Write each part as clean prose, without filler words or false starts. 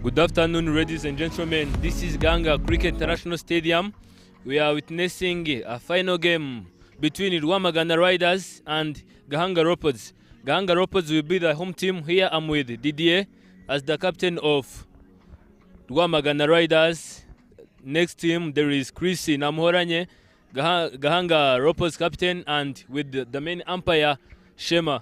Good afternoon, ladies and gentlemen. This is Gahanga Cricket International Stadium. We are witnessing a final game between RWAMAGANA Riders and Gahanga Leopards. Gahanga Leopards will be the home team. Here I'm with Didier as the captain of RWAMAGANA Riders. Next team there is Chris Namhoranye, Gahanga Leopards captain, and with the main umpire Shema.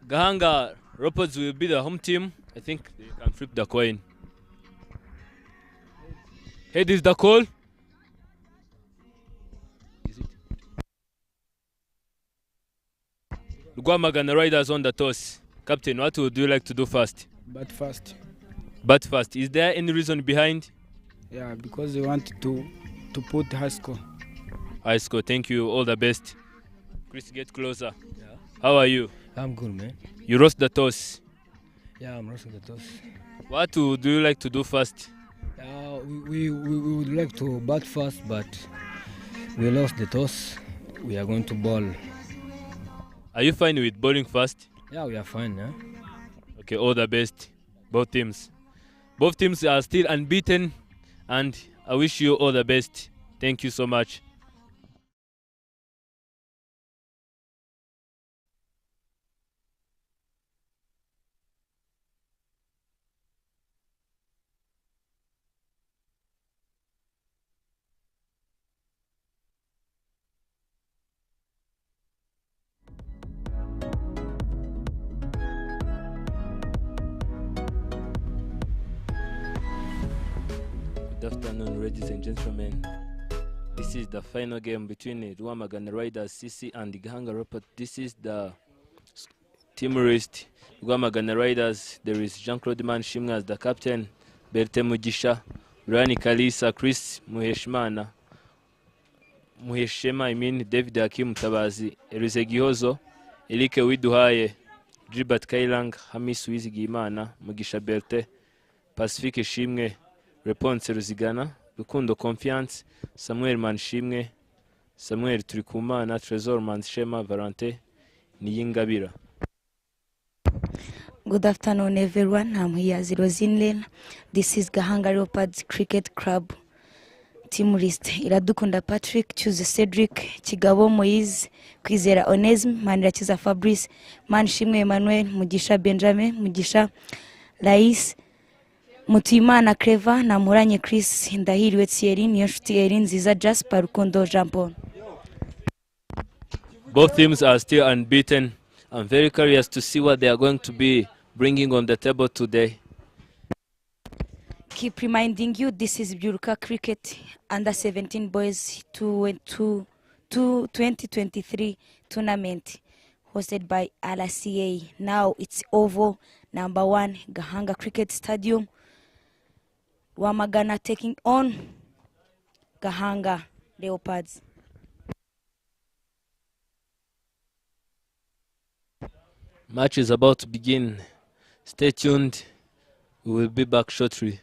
Gahanga Leopards will be the home team. I think they can flip the coin. Head is the call. Is it? RWAMAGANA Riders on the toss. Captain, what would you like to do first? But first, Bat first. Is there any reason behind? yeah, because they want to put high score. High score. Thank you. All the best. Chris, get closer. Yeah. How are you? I'm good, man. You lost the toss. Yeah, I'm rushing the toss. What would you like to do first? We would like to bat first, but we lost the toss. We are going to bowl. Are you fine with bowling first? Yeah, we are fine, yeah? Okay, all the best. Both teams. Both teams are still unbeaten, and I wish you all the best. Thank you so much. Good afternoon, ladies and gentlemen. This is the final game between the RWAMAGANA Riders CC and the Gahanga Leopards. This is the team list. RWAMAGANA Riders, there is Jean-Claude Manshimwe as the captain, Berthe Mugisha, Rani Kalisa, Chris Muheshima, David Hakim Tabazi, Elise Gihozo, Eric Widuhaye, Gilbert Kailang, Hamis Wizigimana, Mugisha Berthe, Pacifique Shimwe, Response Ruzigana, Rukundo Confiance, Samuel Manshimwe, Samuel Turikumana, Trésor Manshema, Valentin Niyingabira. Good afternoon, everyone. I'm here as Rosinlin. This is Gahanga Leopards Cricket Club team list. Iradukunda Patrick, Chuze Cedric, Kigabo Moise, Kwizera Onesme, Manirakiza Fabrice, Manshimwe Emmanuel, Mugisha Benjamin, Mugisha Lais, Mutimana Clever, Namuranye Chris, Ndahiriwe Thierry, Niyonshuti Erin, Nziza Jasper, Rukundo Jean Paul. Both teams are still unbeaten. I'm very curious to see what they are going to be bringing on the table today. Keep reminding you, this is BYIRUKA Cricket Under 17 Boys 2023 tournament hosted by RCA. Now it's Oval number 1 Gahanga Cricket Stadium. RWAMAGANA taking on Gahanga Leopards. Match is about to begin. Stay tuned. We will be back shortly.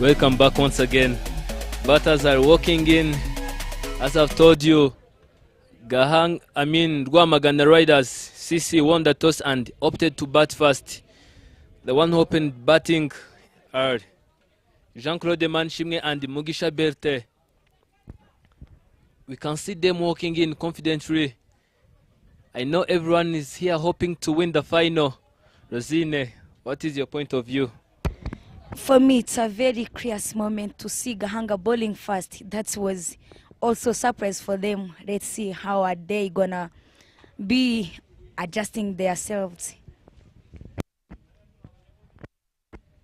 Welcome back once again. Batters are walking in. As I've told you, RWAMAGANA Riders, CC won the toss and opted to bat first. The one who opened batting are Jean-Claude Manshimwe and Mugisha Berthe. We can see them walking in confidently. I know everyone is here hoping to win the final. Rosine, what is your point of view? For me, it's a very curious moment to see Gahanga bowling first. That was also a surprise for them. Let's see how are they gonna be adjusting themselves.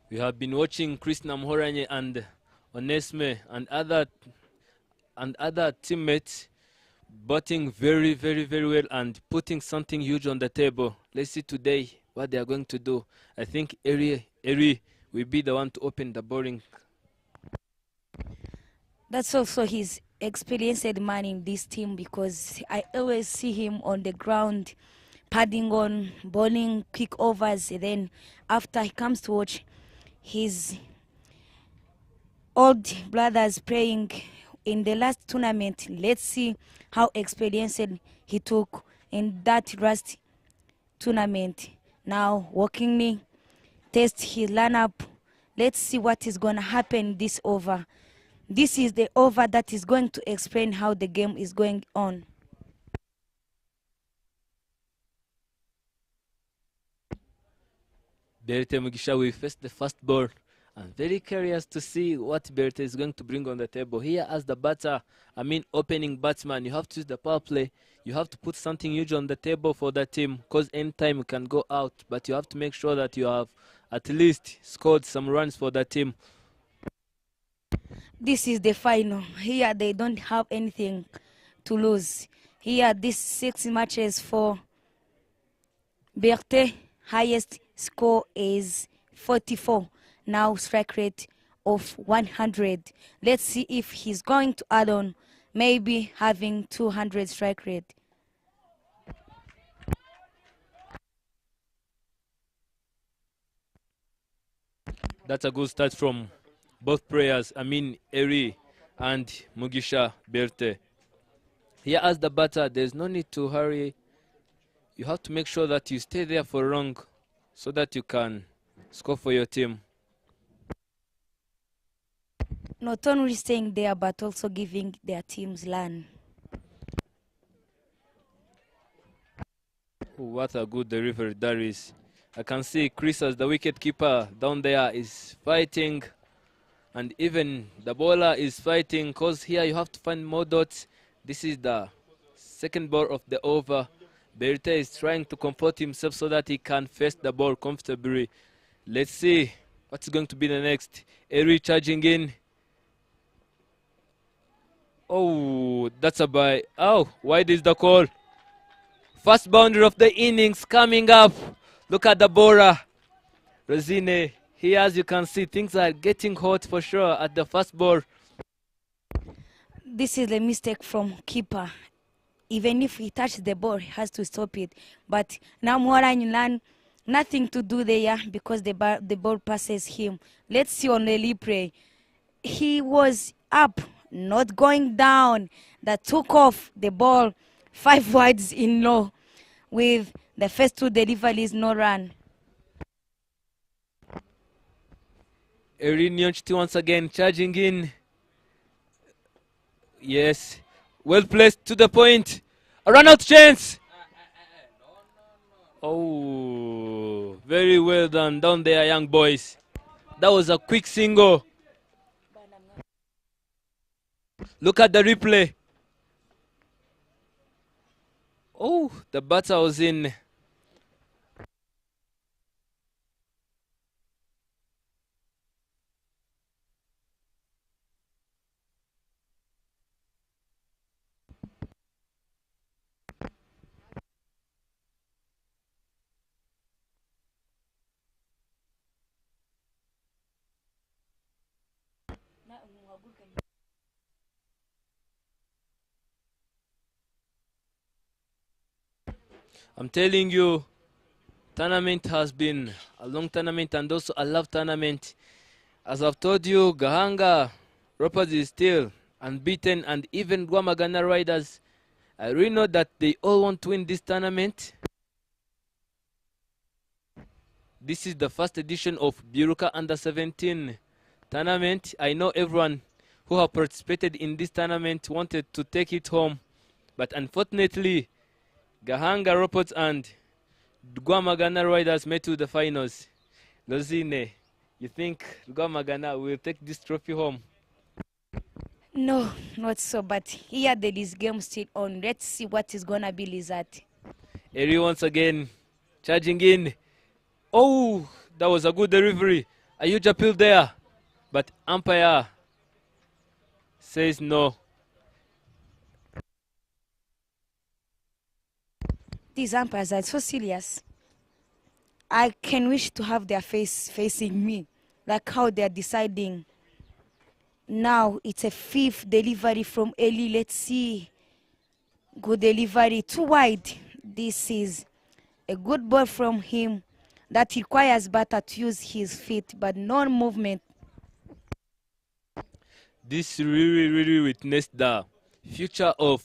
We have been watching Chris Namhoranye and Onesme and other teammates batting very, very, very well and putting something huge on the table. Let's see today what they are going to do. I think Eri will be the one to open the bowling. That's also his experienced man in this team, because I always see him on the ground padding on, bowling quick overs. Then after he comes to watch his old brothers playing in the last tournament. Let's see how experienced he took in that last tournament. Now walking me, test his lineup. Let's see what is going to happen this over. This is the over that is going to explain how the game is going on. Berthe Mugisha will face the first ball. I'm very curious to see what Berthe is going to bring on the table. Here as the batter, opening batsman, you have to use the power play. You have to put something huge on the table for the team, because anytime you can go out, but you have to make sure that you have at least scored some runs for the team. This is the final. Here they don't have anything to lose. Here these 6 matches for Berthe, highest score is 44. Now strike rate of 100. Let's see if he's going to add on, maybe having 200 strike rate. That's a good start from both players, Eri and Mugisha Berthe. Here as the batter, there's no need to hurry. You have to make sure that you stay there for long so that you can score for your team. Not only staying there, but also giving their teams land. What a good delivery that is. I can see Chris as the wicket keeper down there is fighting, and even the bowler is fighting, because here you have to find more dots. This is the second ball of the over. Berthe is trying to comfort himself so that he can face the ball comfortably. Let's see what's going to be the next. Eri charging in. Oh, that's a bye. Oh, wide is the call. First boundary of the innings coming up. Look at the bowler, Rosine. Here, as you can see, things are getting hot for sure at the first ball. This is a mistake from keeper. Even if he touches the ball, he has to stop it. But now Moran nothing to do there, because the ball passes him. Let's see on the replay. He was up, not going down. That took off the ball 5 wides in low, with the first 2 deliveries, no run. Erin Nyonchiti once again charging in. Yes, well placed to the point. A run out chance. Oh, very well done down there, young boys. That was a quick single. Look at the replay. Oh, the batter was in. I'm telling you, tournament has been a long tournament and also a love tournament. As I've told you, Gahanga Leopards is still unbeaten, and even RWAMAGANA Riders, I really know that they all want to win this tournament. This is the first edition of BYIRUKA Under-17 tournament. I know everyone who have participated in this tournament wanted to take it home, but unfortunately, Gahanga Leopards and RWAMAGANA Riders made to the finals. Lozine, you think RWAMAGANA will take this trophy home? No, not so, but here there is game still on. Let's see what is gonna be Lizard. Eri once again charging in. Oh, that was a good delivery. A huge appeal there, but umpire says no. These umpires are so serious. I can wish to have their face facing me, like how they are deciding. Now it's a fifth delivery from Eli. Let's see. Good delivery, too wide. This is a good ball from him that requires Bata to use his feet, but no movement. This really witnessed the future of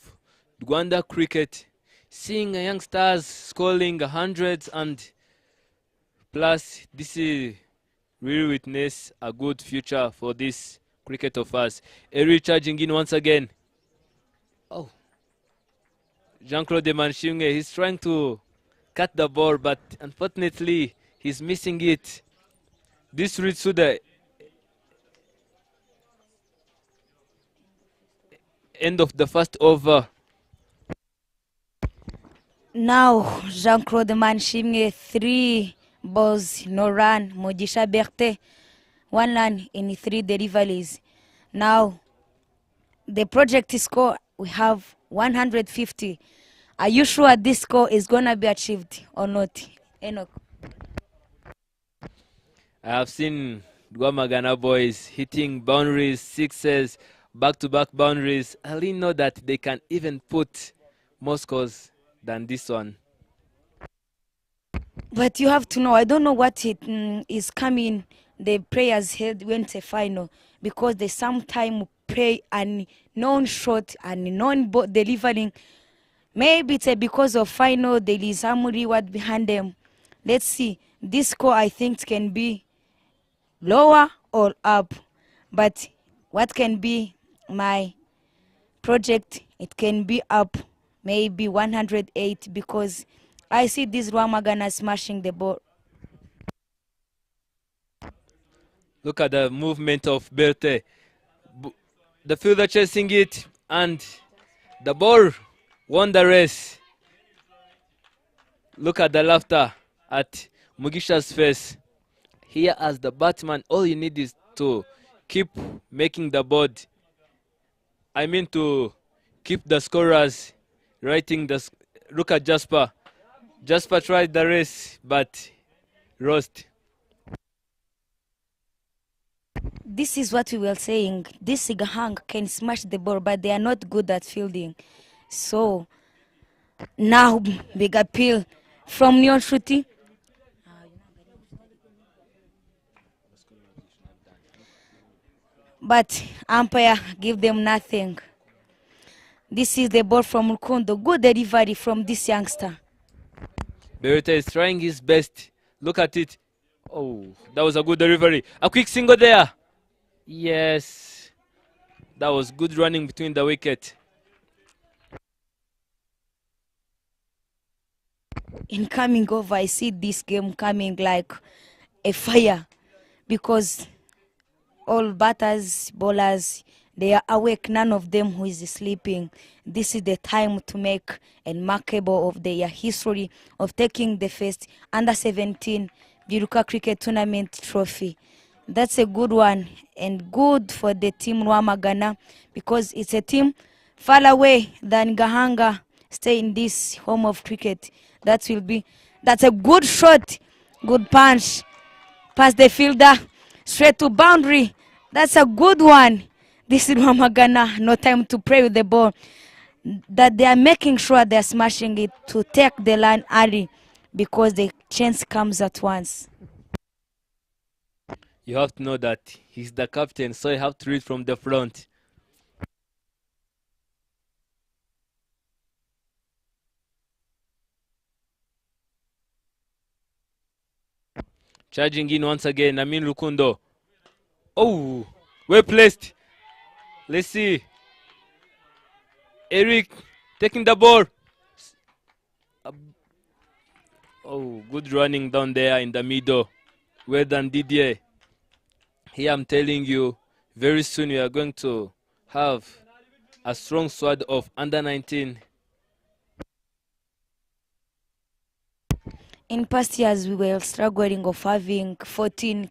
Rwanda cricket. Seeing youngsters scoring hundreds and plus, this is really witness a good future for this cricket of us. Eri charging in once again. Oh, Jean-Claude Manshimwe, he's trying to cut the ball, but unfortunately, he's missing it. This reads to the end of the first over. Now, Jean-Claude Manshimwe, 3 balls, no run. Mugisha Berthe, 1 run in 3 deliveries. Now, the project score, we have 150. Are you sure this score is going to be achieved or not, Enoch? I have seen RWAMAGANA boys hitting boundaries, sixes, back-to-back boundaries. I really know that they can even put more scores than this one. But you have to know, I don't know what it is coming. The players head went to final because they sometimes play a non-shot and non-delivering. Maybe it's because of final, there is some reward behind them. Let's see. This score, I think, can be lower or up. But what can be my project? It can be up, maybe 108, because I see this RWAMAGANA smashing the ball. Look at the movement of Berthe. The fielder chasing it, and the ball won the race. Look at the laughter at Mugisha's face. Here as the batsman, all you need is to keep making the board. I mean to keep the scorers writing the... Look at Jasper. Jasper tried the race, but lost. This is what we were saying. This Gahanga can smash the ball, but they are not good at fielding. So, now big appeal from Neon Shruti. But umpire give them nothing. This is the ball from Rukundo. Good delivery from this youngster. Berthe is trying his best. Look at it. Oh, that was a good delivery. A quick single there. Yes. That was good running between the wicket. In coming over, I see this game coming like a fire because all batters, bowlers, they are awake, none of them who is sleeping. This is the time to make a remarkable of their history of taking the first under-17 BYIRUKA Cricket Tournament trophy. That's a good one and good for the team RWAMAGANA because it's a team far away than Gahanga stay in this home of cricket. That's a good shot, good punch, past the fielder, straight to boundary. That's a good one. This is RWAMAGANA, no time to play with the ball. That they are making sure they are smashing it to take the line early because the chance comes at once. You have to know that he's the captain, so you have to read from the front. Charging in once again, Amin Rukundo. Oh, well placed. Let's see. Eric taking the ball. Oh, good running down there in the middle. Well done, Didier. Here I'm telling you, very soon we are going to have a strong squad of under 19. In past years, we were struggling of having 14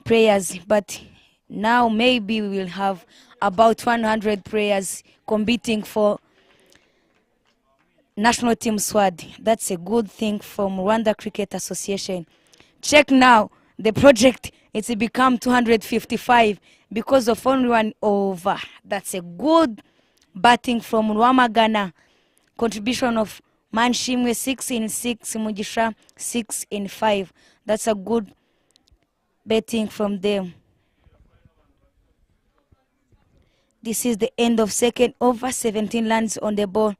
players, but now maybe we will have about 100 players competing for national team squad. That's a good thing from Rwanda Cricket Association. Check now, the project, it's become 255 because of only one over. That's a good batting from RWAMAGANA. Contribution of Manshimwe 6 in 6, Mugisha 6 in 5. That's a good betting from them. This is the end of second over. 17 lands on the ball.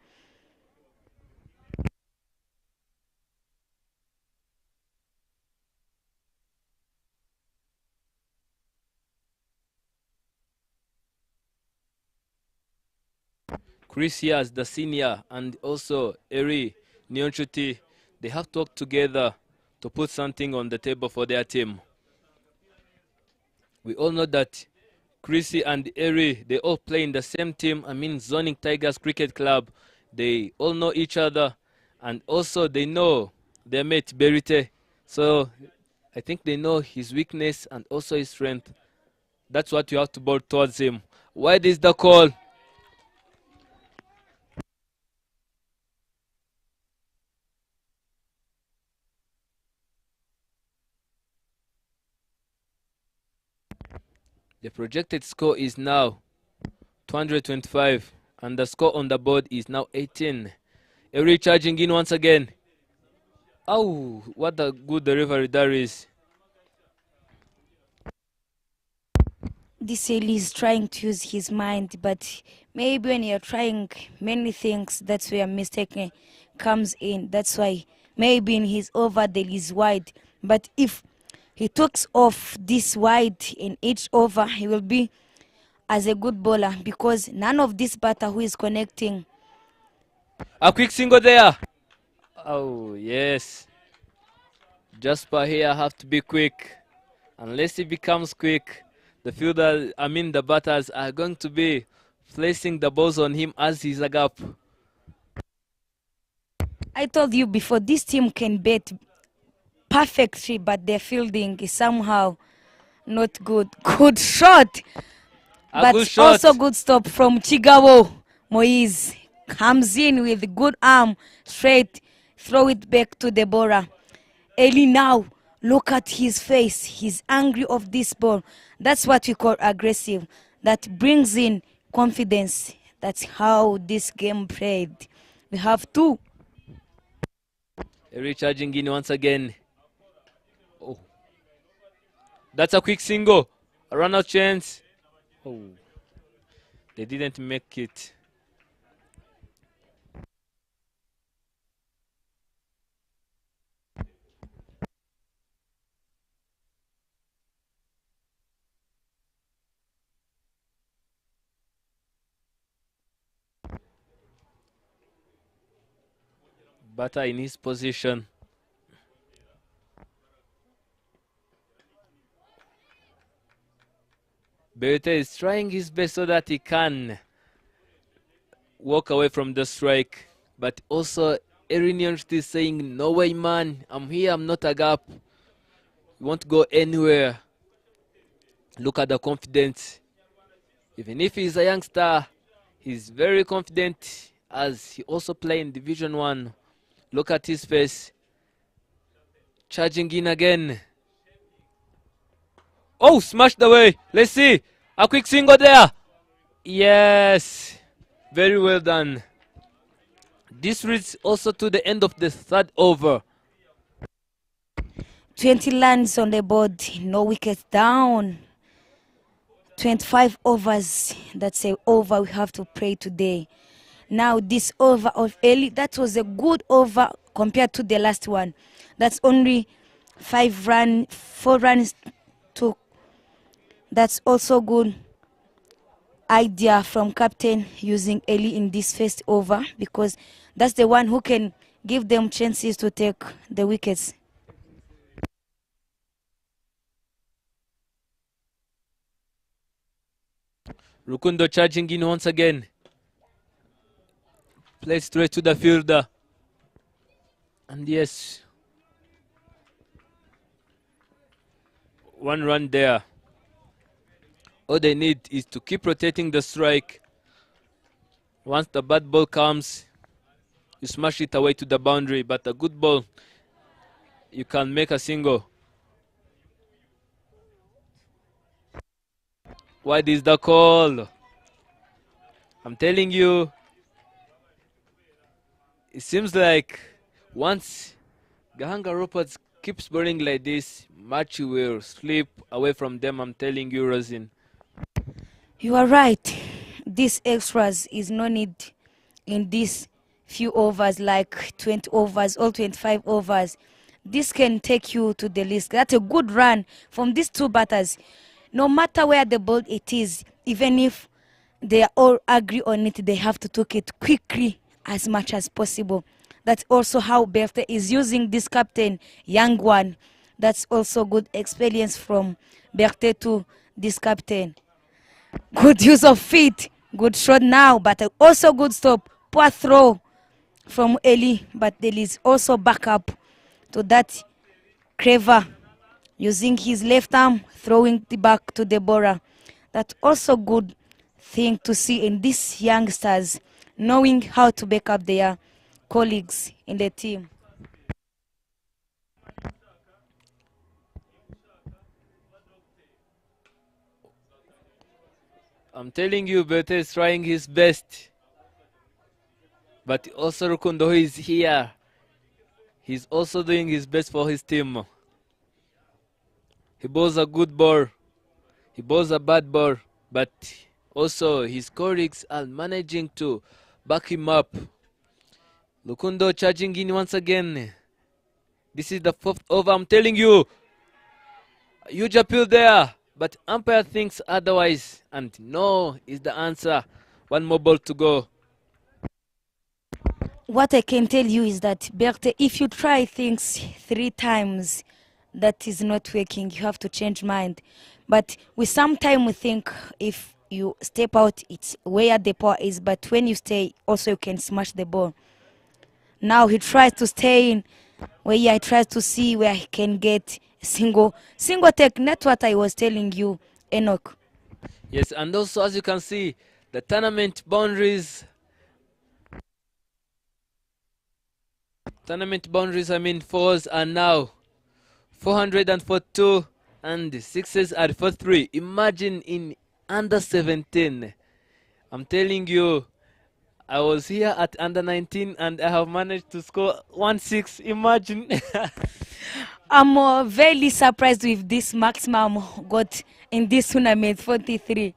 Chris Yaz, the senior, and also Eri Nyonchuti, they have to work together to put something on the table for their team. We all know that Chrissy and Eri, they all play in the same team. I mean, Zoning Tigers Cricket Club. They all know each other, and also they know their mate Berite. So I think they know his weakness and also his strength. That's what you have to bowl towards him. Wide is the call. The projected score is now 225, and the score on the board is now 18. Eri charging in once again. Oh, what a good delivery that is. This Eli is trying to use his mind, but maybe when you're trying many things, that's where mistake comes in. That's why maybe in his over there is wide. But if he takes off this wide in each over, he will be as a good bowler, because none of this batter who is connecting. A quick single there. Oh, yes. Jasper here have to be quick. Unless he becomes quick, the fielder, I mean the batters, are going to be placing the balls on him as he's a gap. I told you before, this team can bat perfectly, but their fielding is somehow not good. Good shot, but Good shot. also good stop from Chigawo. Moise comes in with good arm, straight, throw it back to the bowler. Eli now, look at his face. He's angry of this ball. That's what we call aggressive. That brings in confidence. That's how this game played. We have two. Eri charging in once again. Oh, that's a quick single. A run out chance. Oh, they didn't make it. Batter in his position. Berete is trying his best so that he can walk away from the strike. But also, Erin is saying, no way, man. I'm here. I'm not a gap. You won't go anywhere. Look at the confidence. Even if he's a youngster, he's very confident, as he also plays in Division 1. Look at his face. Charging in again. Oh, smashed away. Let's see. A quick single there. Yes. Very well done. This reads also to the end of the third over. 20 runs on the board, no wickets down. 25 overs, that's a over we have to play today. Now this over of Eli, that was a good over compared to the last one. That's only 4 runs to. That's also good idea from captain using Eli in this first over, because that's the one who can give them chances to take the wickets. Rukundo charging in once again. Play straight to the fielder. And yes, 1 run there. All they need is to keep rotating the strike. Once the bad ball comes, you smash it away to the boundary, but a good ball, you can make a single. Why is the call? I'm telling you, it seems like once Gahanga Leopards keeps bowling like this, match will slip away from them. I'm telling you, Rosin. You are right. These extras is no need in these few overs, like 20 overs or 25 overs. This can take you to the list. That's a good run from these 2 batters. No matter where the ball it is, even if they all agree on it, they have to take it quickly as much as possible. That's also how Berthe is using this captain, young one. That's also good experience from Berthe to this captain. Good use of feet, good shot now, but also good stop. Poor throw from Eli, but there is also backup to that clever, using his left arm, throwing the back to the bowler. That's also good thing to see in these youngsters, knowing how to back up their colleagues in the team. I'm telling you, Bete is trying his best. But also Rukundo is here. He's also doing his best for his team. He bowls a good ball. He bowls a bad ball. But also his colleagues are managing to back him up. Rukundo charging in once again. This is the 4th over. I'm telling you, huge appeal there. But umpire thinks otherwise, and no is the answer. 1 more ball to go. What I can tell you is that, Berthe, if you try things 3 times, that is not working. You have to change mind. But sometimes we think if you step out, it's where the power is. But when you stay, also you can smash the ball. Now he tries to stay in where he tries to see where he can get single take. That's what I was telling you, Enoch. Yes, and also as you can see, the tournament boundaries, fours are now 442 and sixes are 43. Imagine in under 17. I'm telling you, I was here at under 19 and I have managed to score 1-6. Imagine. I'm very surprised with this maximum got in this tournament, 43.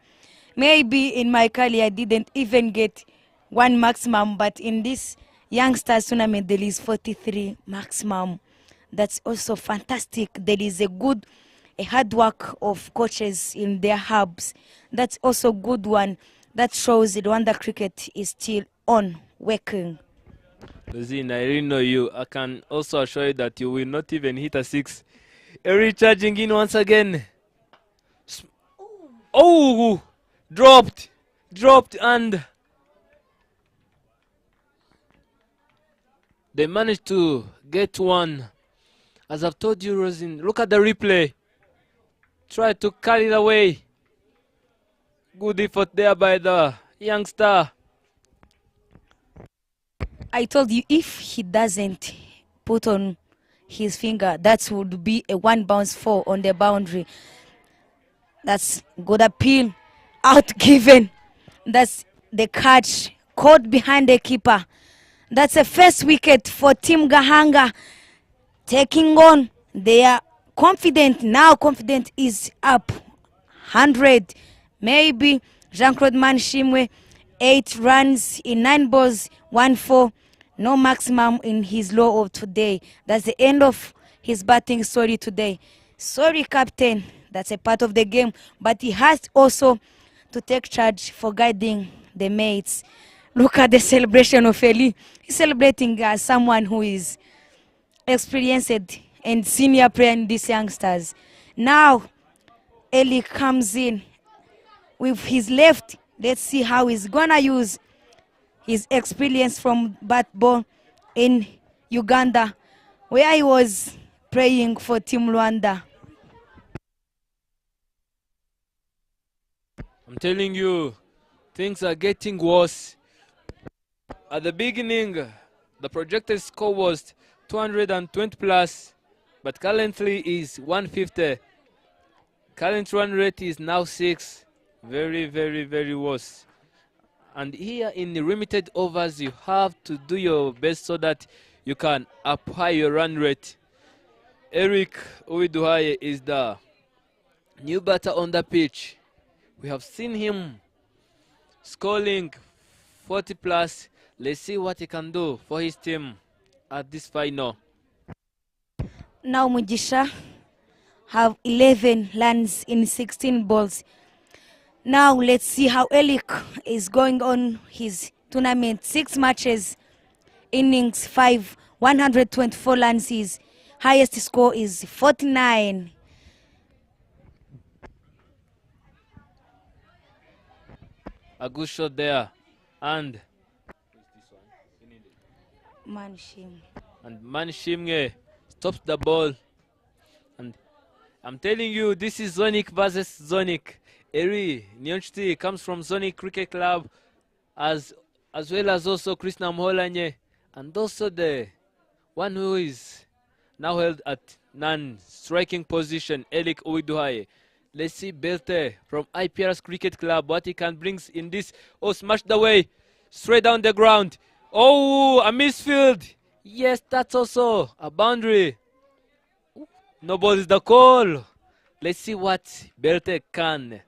Maybe in my career I didn't even get 1 maximum, but in this youngsters tournament there is 43 maximum. That's also fantastic. There is a hard work of coaches in their hubs. That's also good one. That shows Rwanda cricket is still on working. Luzine, I really know you. I can also assure you that you will not even hit a 6. Eri charging in once again. Oh, dropped, and they managed to get 1. As I've told you, Rosin, look at the replay. Try to carry it away. Good effort there by the youngster. I told you, if he doesn't put on his finger, that would be a 1 bounce 4 on the boundary. That's good appeal. Out given. That's the catch. Caught behind the keeper. That's a first wicket for Team Gahanga, taking on their confident. Now confident is up 100. Maybe Jean-Claude Manshimwe, 8 runs in 9 balls, 1-4. No maximum in his low of today. That's the end of his batting story today. Sorry, captain. That's a part of the game. But he has also to take charge for guiding the mates. Look at the celebration of Eli. He's celebrating as someone who is experienced and senior player in these youngsters. Now, Eli comes in with his left. Let's see how he's gonna use his experience from bat ball in Uganda, where he was playing for Team Rwanda. I'm telling you, things are getting worse. At the beginning, the projected score was 220 plus, but currently is 150. Current run rate is now 6. Very, very, very worse. And here in the limited overs, you have to do your best so that you can up high your run rate. Eric Uwiduhaye is the new batter on the pitch. We have seen him scoring 40 plus. Let's see what he can do for his team at this final. Now Mugisha have 11 runs in 16 balls. Now let's see how Elik is going on his tournament. 6 matches, innings 5, 124 runs. His highest score is 49. A good shot there, and Manshimwe stops the ball. And I'm telling you, this is Zonic versus Zonic. Eri Nyonchti comes from Zonic Cricket Club, as well as also Krishna Mholanye, and also the one who is now held at non-striking position, Elik Uwiduhaye. Let's see Belte from IPRS Cricket Club, what he can bring in this. Oh, smashed away, straight down the ground. Oh, a misfield. Yes, that's also a boundary. No ball is the call. Let's see what Belte can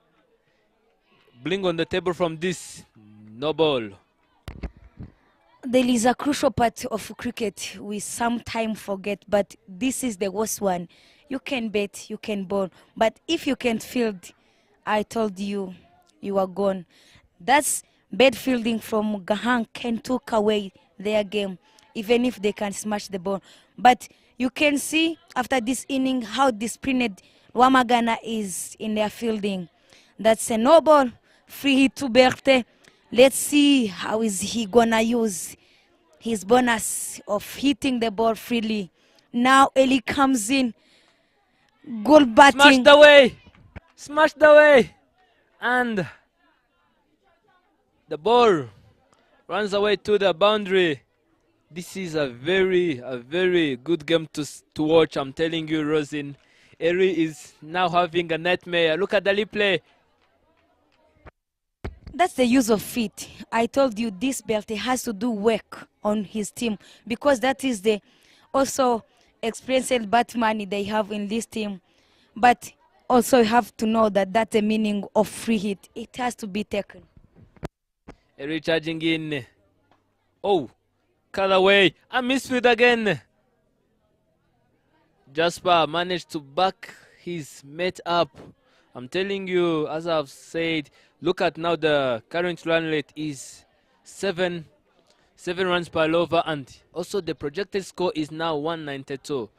bring on the table from this. No ball. There is a crucial part of cricket we sometimes forget, but this is the worst one. You can bet, you can bowl, but if you can't field, I told you, you are gone. That's bad fielding from Gahang can took away their game, even if they can smash the ball. But you can see after this inning how disciplined RWAMAGANA is in their fielding. That's a no ball, free hit to Berthe. Let's see how is he gonna use his bonus of hitting the ball freely. Now Eli comes in, goal batting. Smashed away, and the ball runs away to the boundary. This is a very good game to watch. I'm telling you, Rosin. Eri is now having a nightmare. Look at the replay. That's the use of feet. I told you this belt has to do work on his team, because that is the also experienced batman they have in this team. But also you have to know that that's the meaning of free hit. It has to be taken. Eri charging in. Oh, cut away. A misfield again. Jasper managed to back his mate up. I'm telling you, as I've said, look at now the current run rate is 7 runs per over, and also the projected score is now 192.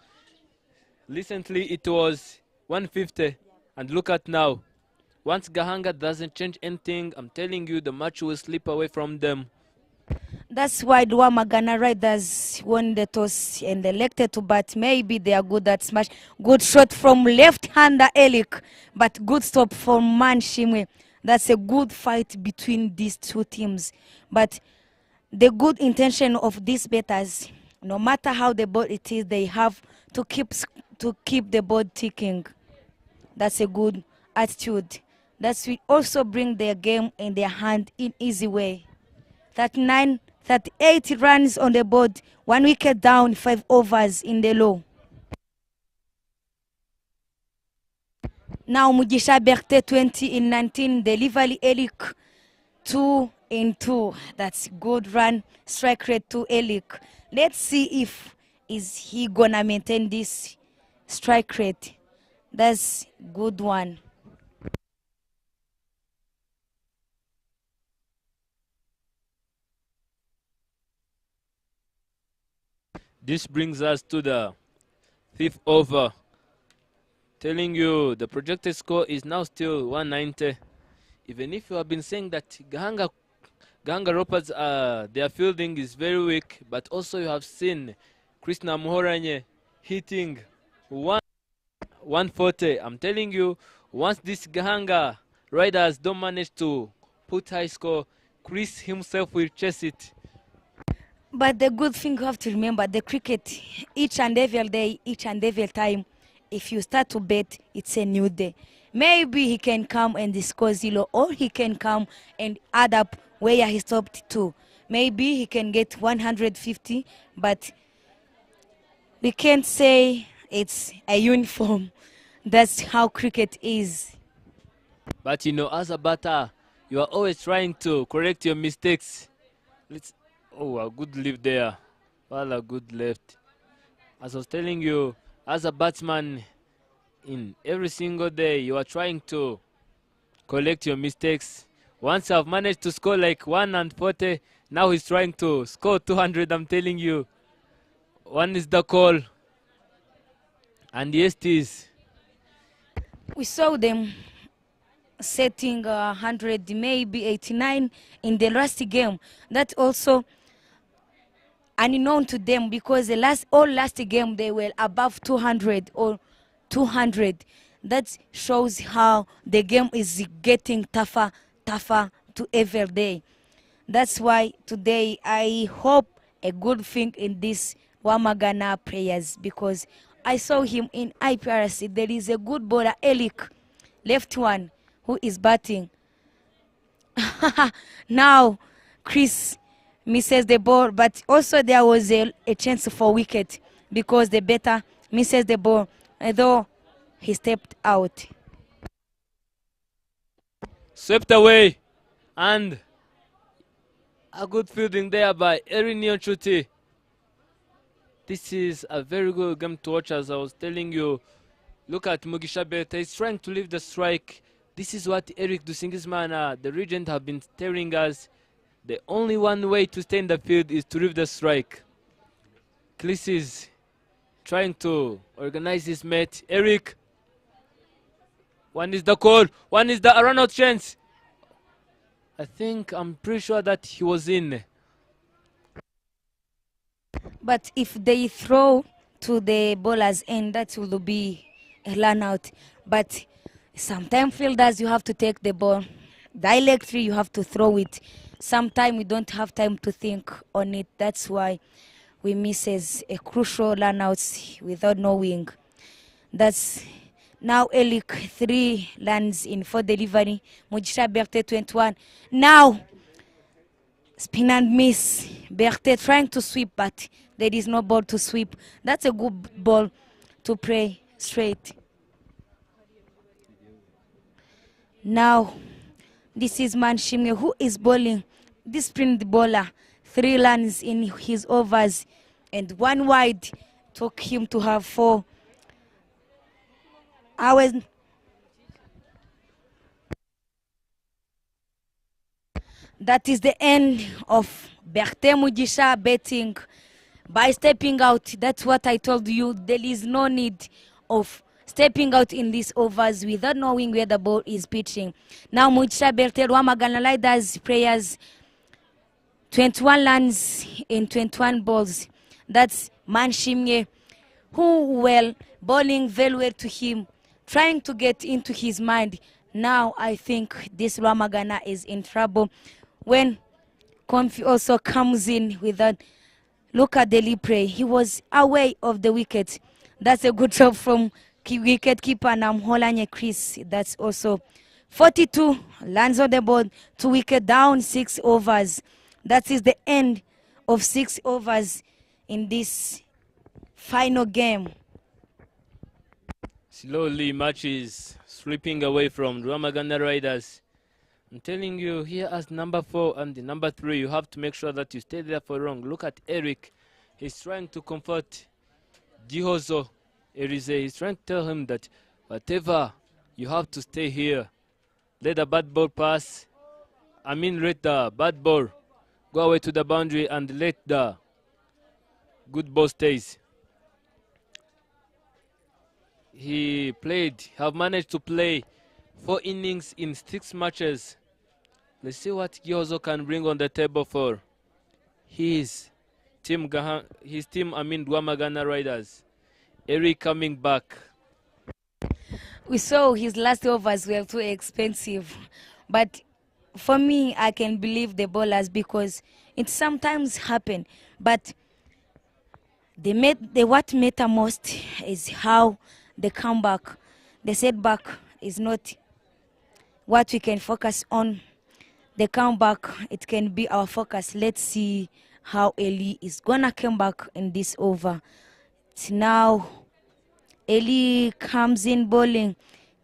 Recently it was 150, and look at now. Once Gahanga doesn't change anything, I'm telling you the match will slip away from them. That's why the RWAMAGANA Riders won the toss and elected to bat. Maybe they are good at smash. Good shot from left-hander Elik, but good stop from Manshimwe. That's a good fight between these two teams. But the good intention of these batters, no matter how the ball it is, they have to keep the ball ticking. That's a good attitude. That will also bring their game in their hand in easy way. 38 runs on the board, 1 wicket down, 5 overs in the low. Now Mugisha Berthe 20 in 19. Delivery Elik 2 in 2. That's good run. Strike rate to Elik. Let's see if is he gonna maintain this strike rate. That's good one. This brings us to the fifth over. Telling you the projected score is now still 190. Even if you have been saying that Gahanga Leopards, their fielding is very weak, but also you have seen Krishna Mohoranye hitting 140. I'm telling you, once this Gahanga riders don't manage to put high score, Chris himself will chase it. But the good thing you have to remember, the cricket, each and every day, each and every time, if you start to bet, it's a new day. Maybe he can come and score 0, or he can come and add up where he stopped to. Maybe he can get 150, but we can't say it's a uniform. That's how cricket is. But you know, as a batter, you are always trying to correct your mistakes. Oh, a good leave there. Well, a good left. As I was telling you, as a batsman, in every single day, you are trying to correct your mistakes. Once I've managed to score like 140, now he's trying to score 200, I'm telling you. One is the call. And yes, it is. We saw them setting 100, maybe 89 in the last game. That also unknown to them, because the last game they were above 200 or 200. That shows how the game is getting tougher to every day. That's why today I hope a good thing in this RWAMAGANA players, because I saw him in IPRC. There is a good bowler, Elik, left one, who is batting. Now Chris misses the ball, but also there was a chance for wicket, because the batter misses the ball, although he stepped out. Swept away, and a good fielding there by Erin Nyonchuti. This is a very good game to watch, as I was telling you. Look at Mugisha Berthe, he's trying to leave the strike. This is what Eric Dusingismana, the regent, have been telling us. The only one way to stay in the field is to leave the strike. Chris is trying to organize his mate. Eric, one is the call, one is the run-out chance. I'm pretty sure that he was in. But if they throw to the bowler's end, that will be a run out. But sometimes fielders, you have to take the ball directly, you have to throw it. Sometimes we don't have time to think on it. That's why we misses a crucial run outs without knowing. That's now Elik 3 lands in for delivery. Mugisha Berthe 21. Now spin and miss. Berthe trying to sweep, but there is no ball to sweep. That's a good ball to play straight. Now this is Manshimwe, who is bowling. This sprint bowler, 3 runs in his overs and 1 wide, took him to have 4 hours. That is the end of Berthe Mugisha betting by stepping out. That's what I told you. There is no need of stepping out in these overs without knowing where the ball is pitching. Now Mugisha Berthe RWAMAGANA Leaders players 21 runs in 21 balls. That's Manshimwe, who bowling very well to him, trying to get into his mind. Now I think this RWAMAGANA is in trouble when Comfy also comes in with that. Look at the Lipre. He was away of the wicket. That's a good job from wicket keeper Namholanye Chris. That's also 42 lands on the board, 2 wicket down, 6 overs. That is the end of 6 overs in this final game. Slowly, match is slipping away from RWAMAGANA Riders. I'm telling you, here as number 4 and the number 3, you have to make sure that you stay there for long. Look at Eric. He's trying to comfort Gihozo Erize. He's trying to tell him that whatever, you have to stay here. Let the bad ball pass. Let the bad ball go away to the boundary and let the good ball stays. Have managed to play 4 innings in 6 matches. Let's see what Gihozo can bring on the table for his team, RWAMAGANA Riders. Eric coming back. We saw his last overs were too expensive, but for me, I can believe the bowlers because it sometimes happen. But what matter most is how the comeback, the setback is not what we can focus on. The comeback, it can be our focus. Let's see how Eli is gonna come back in this over. It's now Eli comes in bowling.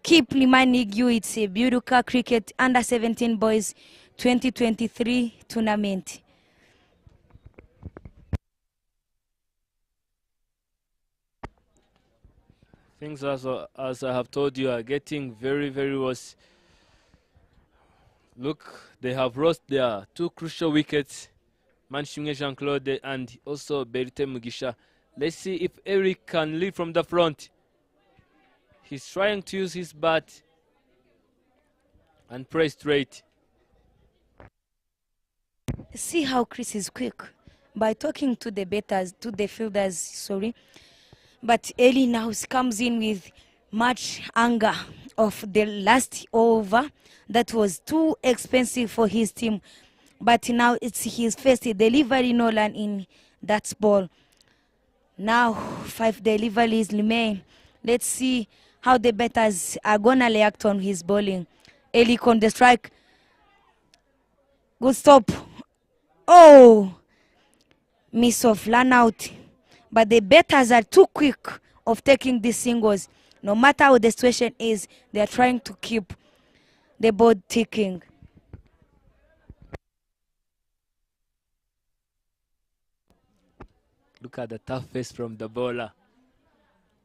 Keep reminding you, it's a BYIRUKA Cricket Under 17 Boys 2023 tournament. Things as I have told you are getting very, very worse. Look, they have lost their 2 crucial wickets, Manshimwe Jean-Claude and also Berite Mugisha. Let's see if Eric can lead from the front. He's trying to use his bat and play straight. See how Chris is quick by talking to the batters, to the fielders, sorry. But Eli now comes in with much anger of the last over that was too expensive for his team. But now it's his first delivery, Nolan, in that ball. Now 5 deliveries remain. Let's see how the batters are gonna react on his bowling. Eli on the strike. Good stop. Oh, miss of run out. But the batters are too quick of taking these singles. No matter what the situation is, they are trying to keep the board ticking. Look at the tough face from the bowler.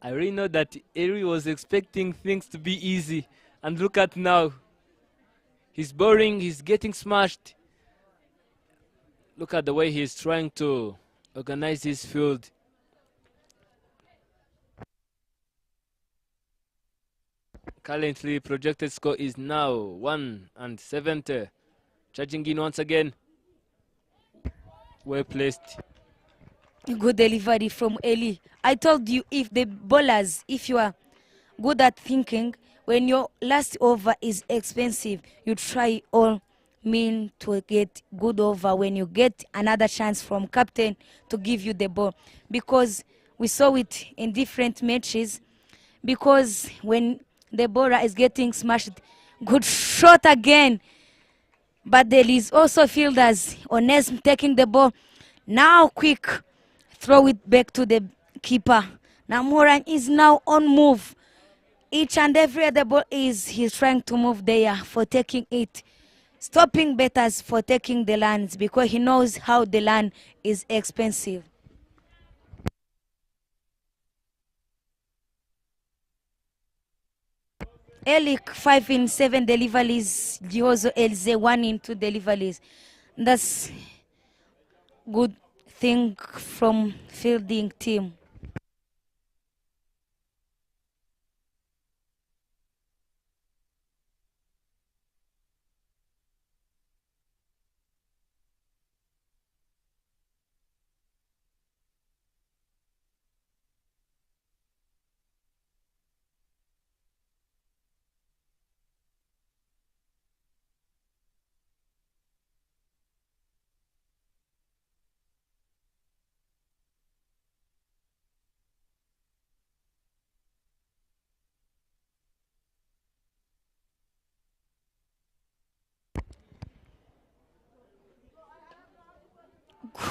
I really know that Eri was expecting things to be easy. And look at now. He's boring, he's getting smashed. Look at the way he's trying to organize his field. Currently, projected score is now 170. Charging in once again. Well placed. Good delivery from Eli. I told you, if the bowlers, if you are good at thinking, when your last over is expensive, you try all mean to get good over when you get another chance from captain to give you the ball. Because we saw it in different matches. Because when the bowler is getting smashed, good shot again. But there is also fielders, Onesm taking the ball. Now quick, throw it back to the keeper. Now Moran is now on move. Each and every other ball he's trying to move there for taking it. Stopping batters for taking the lands because he knows how the land is expensive. Elik 5 in 7 deliveries, Gihozo Elze 1 in 2 deliveries. That's good thing from fielding team.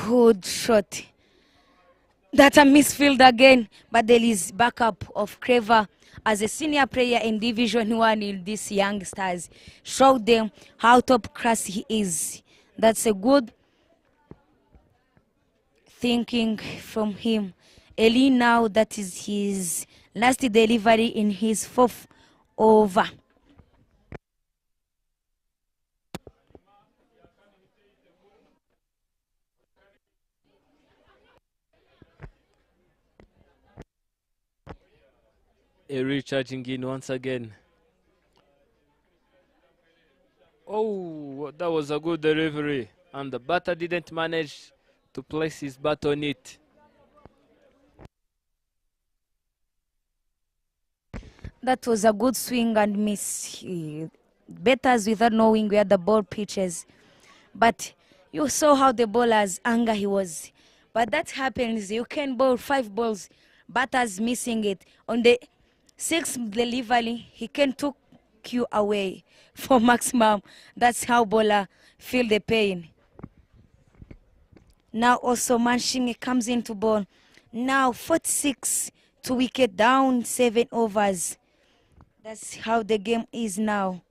Good shot. That a misfield again, but there is backup of Clever as a senior player in Division 1 in these youngsters. Showed them how top class he is. That's a good thinking from him. Eli now, that is his last delivery in his fourth over. Eri charging in once again. Oh, that was a good delivery. And the batter didn't manage to place his bat on it. That was a good swing and miss. Batters without knowing where the ball pitches. But you saw how the bowler's anger he was. But that happens. You can bowl 5 balls, batters missing it. On the 6th delivery, he can took you away for maximum. That's how bowler feel the pain. Now also Manshingi comes into ball. Now 46 to wicket down, 7 overs. That's how the game is now.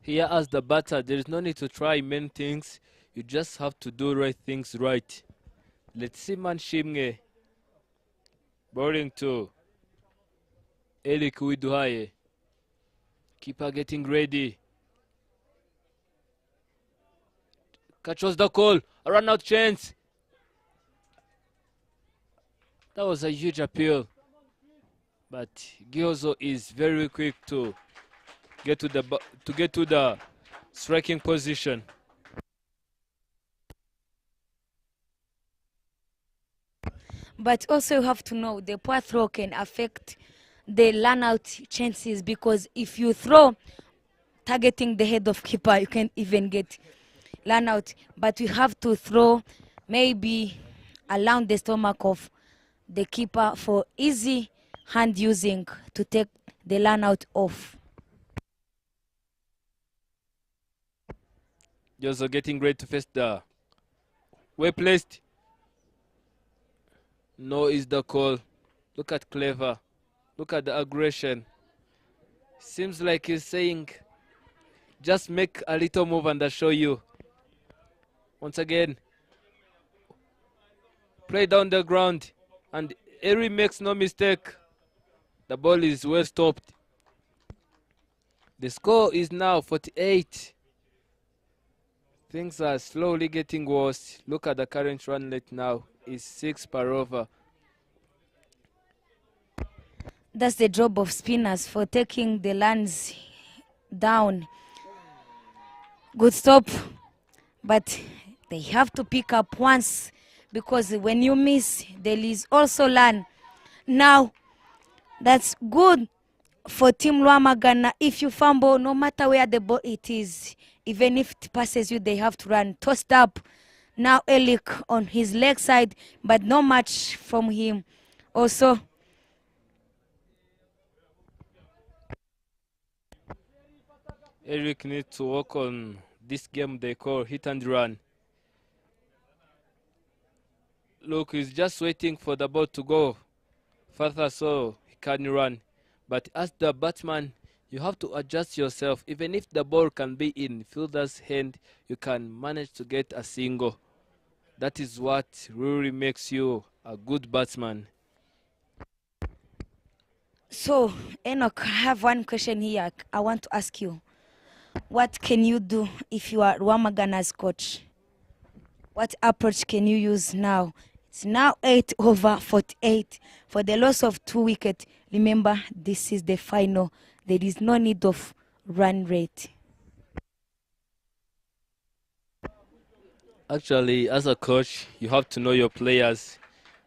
Here as the batter, there is no need to try many things. You just have to do right things right. Let's see Manshimge bowling to Elik Widuhaye. Keeper getting ready. Catches the call. A run out chance. That was a huge appeal. But Gyozo is very quick to get to the striking position. But also you have to know the poor throw can affect the run out chances, because if you throw targeting the head of keeper, you can even get run out. But you have to throw maybe around the stomach of the keeper for easy hand using to take the run out off. Just getting ready to face the well placed. No is the call. Look at Clever. Look at the aggression. Seems like he's saying, just make a little move and I'll show you. Once again, play down the ground, and Eri makes no mistake. The ball is well stopped. The score is now 48. Things are slowly getting worse. Look at the current run rate now. It's 6 per over. That's the job of spinners for taking the runs down. Good stop, but they have to pick up once, because when you miss, there is also run. Now, that's good for Team RWAMAGANA. If you fumble, no matter where the ball it is, even if it passes you, they have to run. Tossed up. Now Elik on his leg side, but not much from him. Also, Eric needs to work on this game they call hit and run. Look, he's just waiting for the ball to go further so he can run. But as the batsman, you have to adjust yourself. Even if the ball can be in fielder's hand, you can manage to get a single. That is what really makes you a good batsman. so Enoch, I have one question here. I want to ask you. What can you do if you are RWAMAGANA's coach? What approach can you use now? It's now 8 over 48 for the loss of 2 wickets. Remember, this is the final. There is no need of run rate. Actually, as a coach, you have to know your players.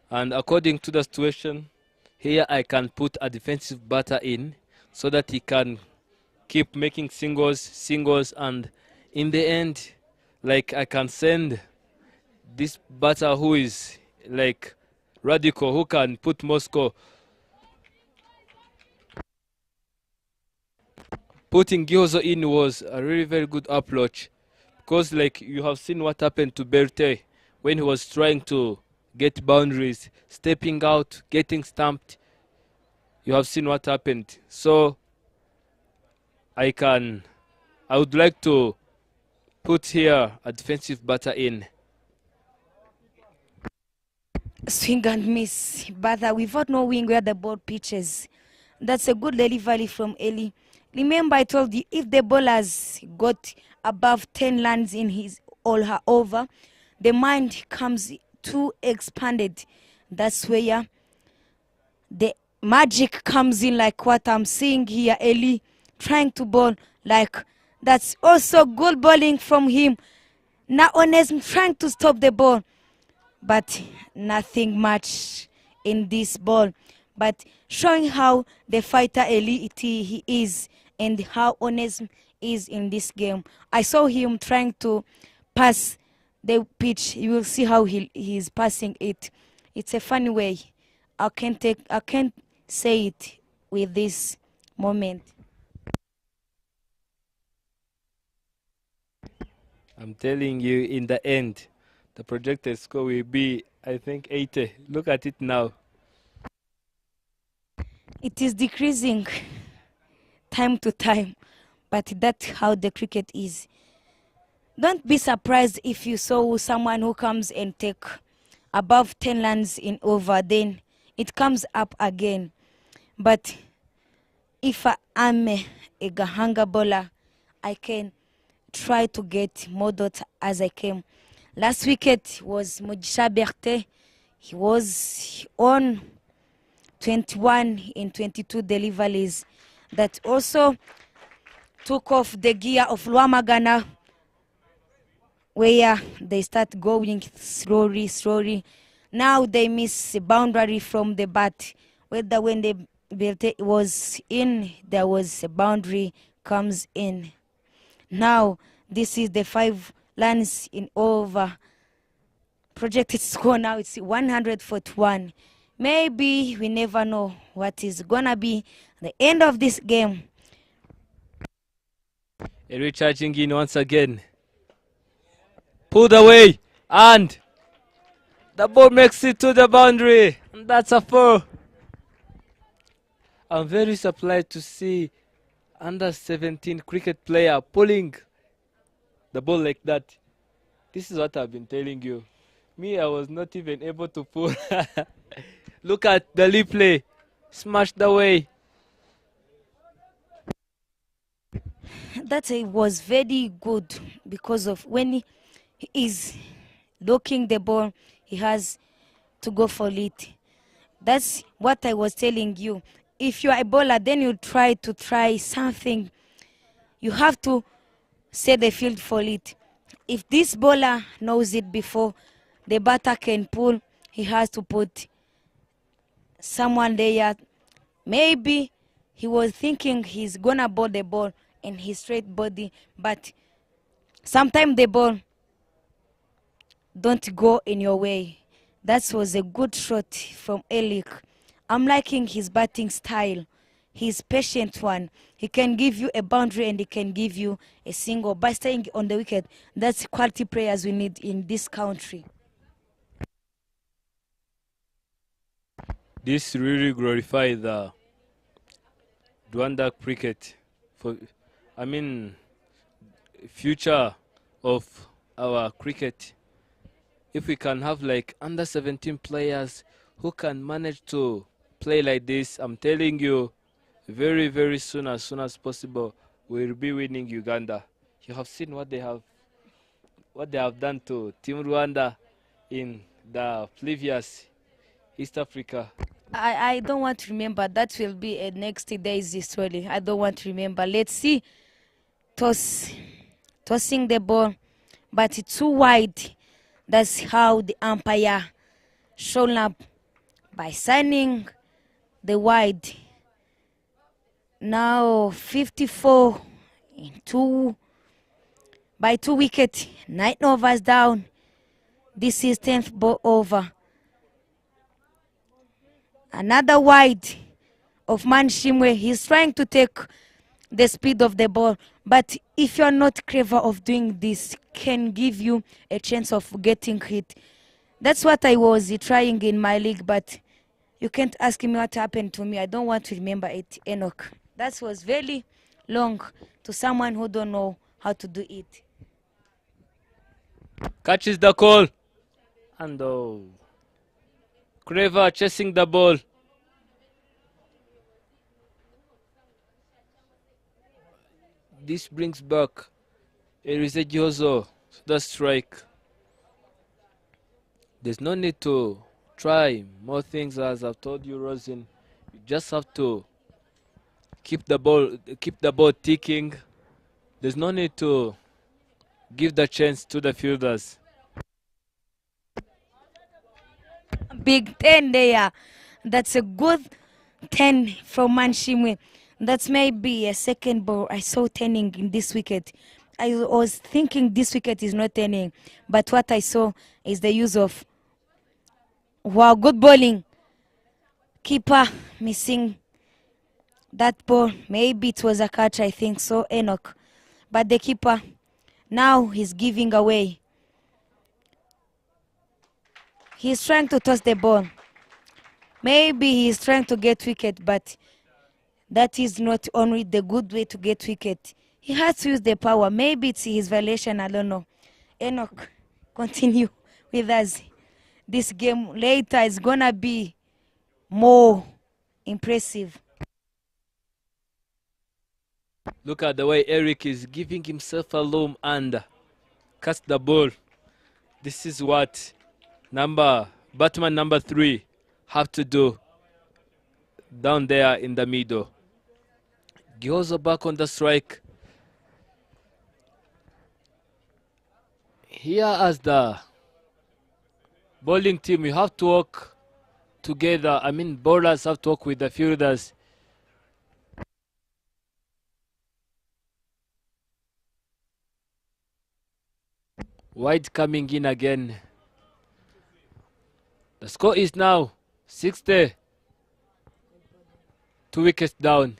And according to the situation, here I can put a defensive batter in so that he can keep making singles, and in the end, like, I can send this batter who is like Radical, who can put Moscow. putting Gihozo in was a really very good approach, because like you have seen what happened to Berte when he was trying to get boundaries, stepping out, getting stamped. You have seen what happened. So I would like to put here a defensive batter in. Swing and miss, batter without knowing where the ball pitches. That's a good delivery from Eli. Remember, I told you, if the ball has got above 10 lands in his or her over, the mind comes too expanded. That's where the magic comes in, like what I'm seeing here. Eli trying to bowl, like that's also good bowling from him. Now Onesm trying to stop the ball, but nothing much in this ball. But showing how the fighter elite he is and how Onesm is in this game. I saw him trying to pass the pitch. You will see how he is passing it. It's a funny way. I can't say it with this moment. I'm telling you, in the end, the projected score will be, I think, 80. Look at it now. It is decreasing time to time, but that's how the cricket is. Don't be surprised if you saw someone who comes and take above 10 runs in over, then it comes up again. But if I'm a Gahanga bowler, I can try to get more dots as I can. Last wicket was Mojisha Berte. He was on 21 in 22 deliveries. That also took off the gear of LOEPARDS, where they start going slowly. Now they miss a boundary from the bat. Whether when the Berte was in, there was a boundary comes in. Now this is the 5 runs in over. Projected score now it's 141. Maybe we never know what is gonna be the end of this game. Recharging in once again. Pulled away, and the ball makes it to the boundary, and that's a 4. I'm very surprised to see under 17 cricket player pulling the ball like that. This is what I've been telling you. Me, I was not even able to pull. Look at the replay, smashed away. That was very good because of when he is looking the ball, he has to go for it. That's what I was telling you. If you are a bowler, then you try something. You have to set the field for it. If this bowler knows it before the batter can pull, he has to put someone there. Maybe he was thinking he's gonna bowl the ball in his straight body, but sometimes the ball don't go in your way. That was a good shot from Elik. I'm liking his batting style. He's patient one. He can give you a boundary and he can give you a single by staying on the wicket. That's quality players we need in this country. This really glorifies the Rwanda cricket, future of our cricket. If we can have like under 17 players who can manage to play like this, I'm telling you, very, very soon, as soon as possible, we'll be winning Uganda. You have seen what they have done to Team Rwanda in the previous East Africa. I don't want to remember. That will be a next day's story. I don't want to remember. Let's see. Tossing the ball, but it's too wide. That's how the umpire shown up by signing the wide. Now 54 in 2 by 2 wickets, 9 overs down. This is 10th ball over. Another wide of Manshimwe. He's trying to take the speed of the ball. But if you're not clever of doing this, can give you a chance of getting hit. That's what I was trying in my league, but you can't ask me what happened to me. I don't want to remember it, Enoch. That was very long to someone who don't know how to do it. Catches the call. And clever chasing the ball. This brings back Erizegihozo to the strike. There's no need to try more things, as I've told you, Rosin. You just have to keep the ball ticking. There's no need to give the chance to the fielders. Big 10 there. That's a good 10 from Manshimwe. That's maybe a second ball I saw turning in this wicket. I was thinking this wicket is not turning, but what I saw is the use of, wow, good bowling. Keeper missing that ball. Maybe it was a catch, I think so, Enoch. But the keeper now he's giving away. He's trying to toss the ball. Maybe he's trying to get wicket, but that is not only the good way to get wicket. He has to use the power. Maybe it's his violation, I don't know. Enoch, continue with us. This game later is gonna be more impressive. Look at the way Eric is giving himself a loom and cuts the ball. This is what Batman number 3 have to do down there in the middle. Gihozo back on the strike. Here as the bowling team, you have to work together. I mean, bowlers have to work with the fielders. White coming in again. The score is now 60. 2 wickets down.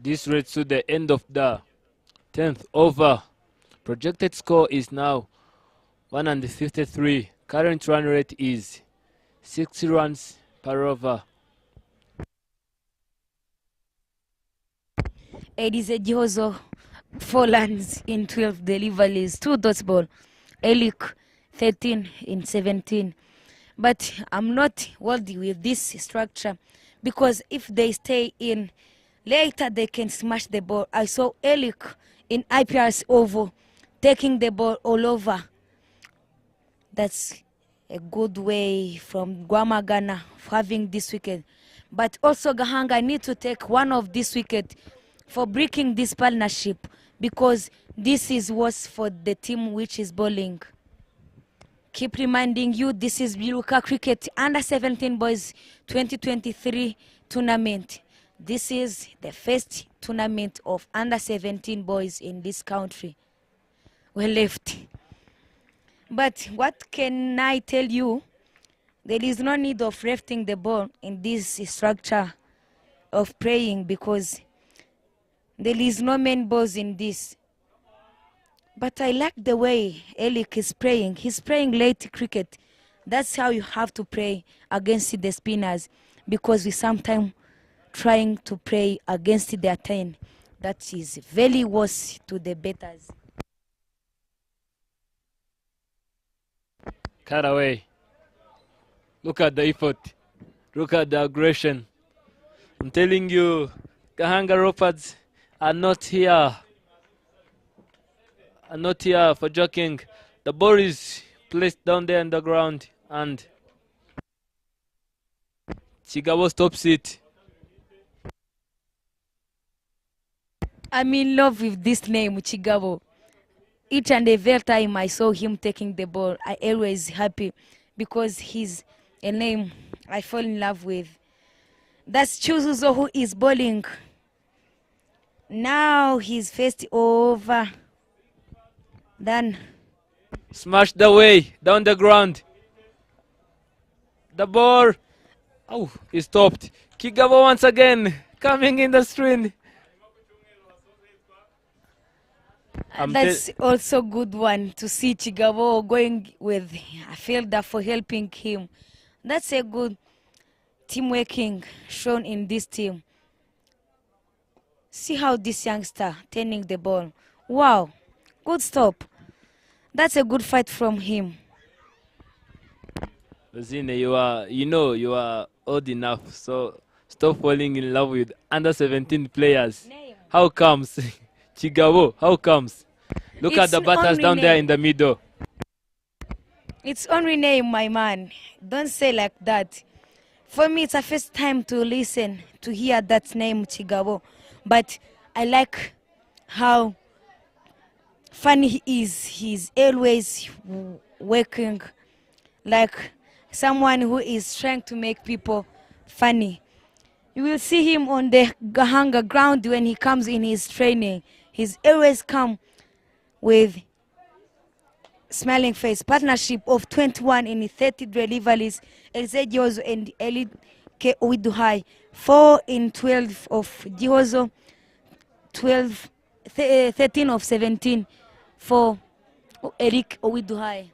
This leads to the end of the 10th over. Projected score is now 153. Current run rate is 60 runs per over. Erizegihozo 4 runs in 12 deliveries, 2 dots ball. Elik 13 in 17. But I'm not worried with this structure, because if they stay in, later they can smash the ball. I saw Elik in IPR's oval taking the ball all over. That's a good way from RWAMAGANA having this wicket. But also Gahanga need to take one of this wicket for breaking this partnership, because this is worse for the team which is bowling. Keep reminding you, this is BYIRUKA Cricket Under 17 Boys 2023 tournament. This is the first tournament of Under 17 Boys in this country. We're left. But what can I tell you? There is no need of lifting the ball in this structure of praying, because there is no main balls in this. But I like the way Elik is praying. He's praying late cricket. That's how you have to pray against the spinners, because we sometimes trying to pray against their 10. That is very worse to the batters. Cut away. Look at the effort. Look at the aggression. I'm telling you, Gahanga Leopards are not here. Are not here for joking. The ball is placed down there on the ground, and Chigabo stops it. I'm in love with this name, Chigabo. Each and every time I saw him taking the ball, I always happy, because he's a name I fall in love with. That's Chuzuzo who is bowling. Now he's first over. Then Smashed away down the ground. The ball, oh, is stopped. Kigabo once again coming in the screen. That's also good one to see Chigabo going with a fielder for helping him. That's a good team working shown in this team. See how this youngster turning the ball. Wow, good stop. That's a good fight from him. Zine, you are old enough, so stop falling in love with under 17 players. Name. How comes? Chigabo, how comes? Look at It's the batters only down there name. in the middle. It's only name, my man. Don't say like that. For me, it's a first time to listen, to hear that name, Chigabo. But I like how funny he is. He's always working like someone who is trying to make people funny. You will see him on the Gahanga ground when he comes in his training. He's always come with smiling face. Partnership of 21 in 30 deliveries. LZ Jozo and Eli K. Owiduhai. 4 in 12 of Jozo. 13 of 17 for Eric Owiduhai.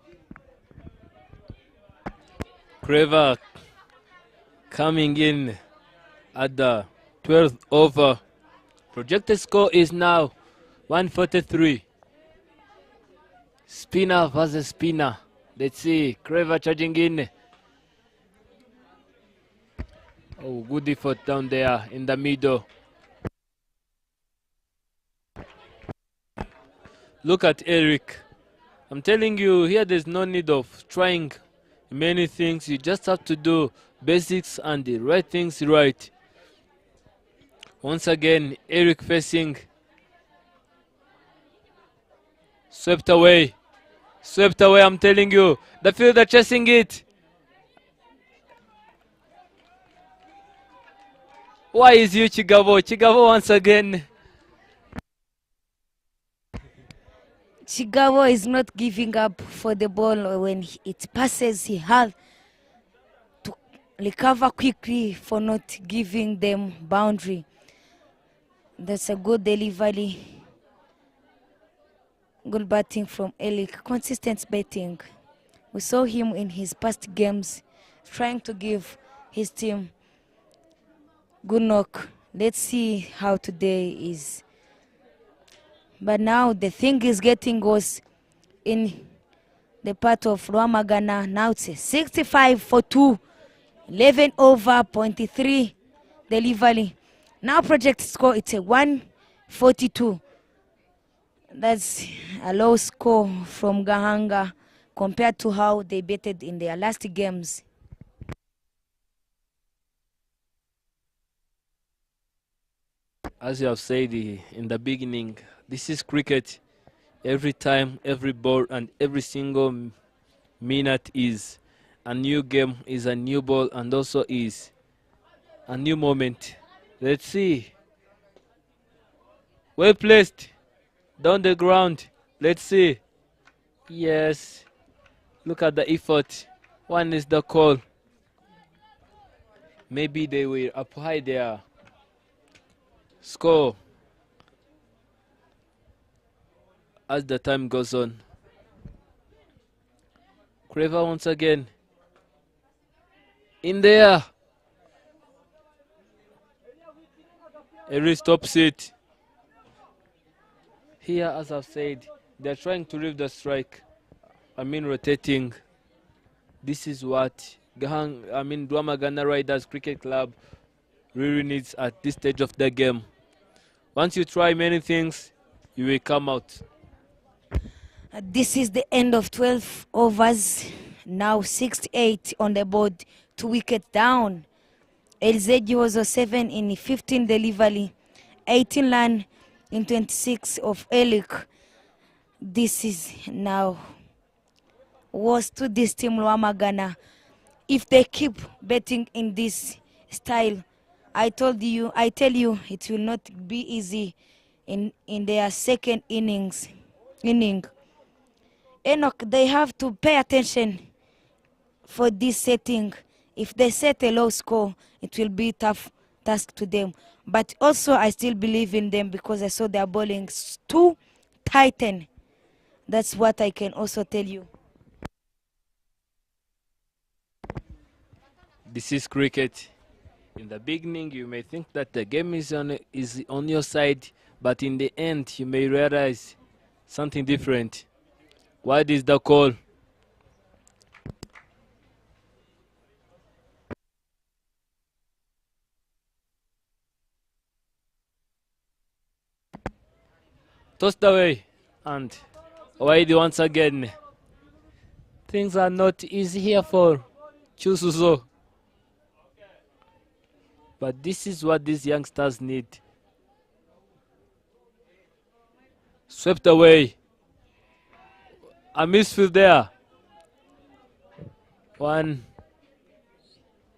Creva coming in at the 12th over. Projected score is now 143. Spinner versus spinner. Let's see. Creva charging in. Oh, good effort down there in the middle. Look at Eric. I'm telling you, here there's no need of trying many things. You just have to do basics and the right things right. Once again, Eric facing. Swept away. Swept away, I'm telling you. The fielder chasing it. Why is you Chigabo? Chigabo once again. Chigabo is not giving up for the ball. When it passes, he has to recover quickly for not giving them boundary. That's a good delivery. Good batting from Elik. Consistent batting. We saw him in his past games trying to give his team good knock. Let's see how today is. But now the thing is getting worse in the part of RWAMAGANA. Now it's a 65 for 2. 11 over, 0.3 delivery. Now project score, it's a 142. That's a low score from Gahanga compared to how they betted in their last games. As you have said in the beginning, this is cricket. Every time, every ball, and every single minute is a new game, is a new ball, and also is a new moment. Let's see. Well placed. Down the ground. Let's see. Yes. Look at the effort. One is the call. Maybe they will up high their score as the time goes on. Creva once again. In there. Eri stops it. Here, as I've said, they're trying to leave the strike. Rotating. This is what RWAMAGANA Riders Cricket Club really needs at this stage of the game. Once you try many things, you will come out. This is the end of 12 overs. Now 68 on the board, 2 wickets down. LZ was 7 in 15 delivery, 18 run in 26 of Elik. This is now worse to this team RWAMAGANA. If they keep betting in this style, I tell you it will not be easy in their second inning. Enoch, they have to pay attention for this setting. If they set a low score, it will be tough task to them. But also I still believe in them because I saw their bowling too tighten. That's what I can also tell you. This is cricket. In the beginning, you may think that the game is on your side, but in the end, you may realize something different. What is the call? Tossed away and wide once again. Things are not easy here for Chusuzo. But this is what these youngsters need. Swept away. A misfield there. One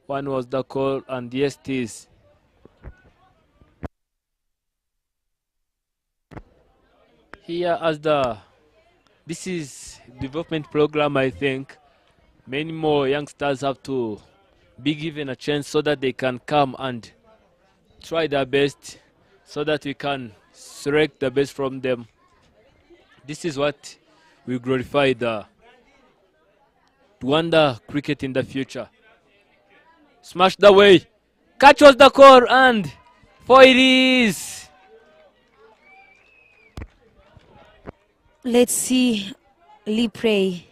was the call, and yes, it is. Here as this is development program, I think many more youngsters have to be given a chance so that they can come and try their best so that we can select the best from them. This is what will glorify the Rwanda cricket in the future. Smashed away. Catch was the call, and for it is. Let's see Lipre,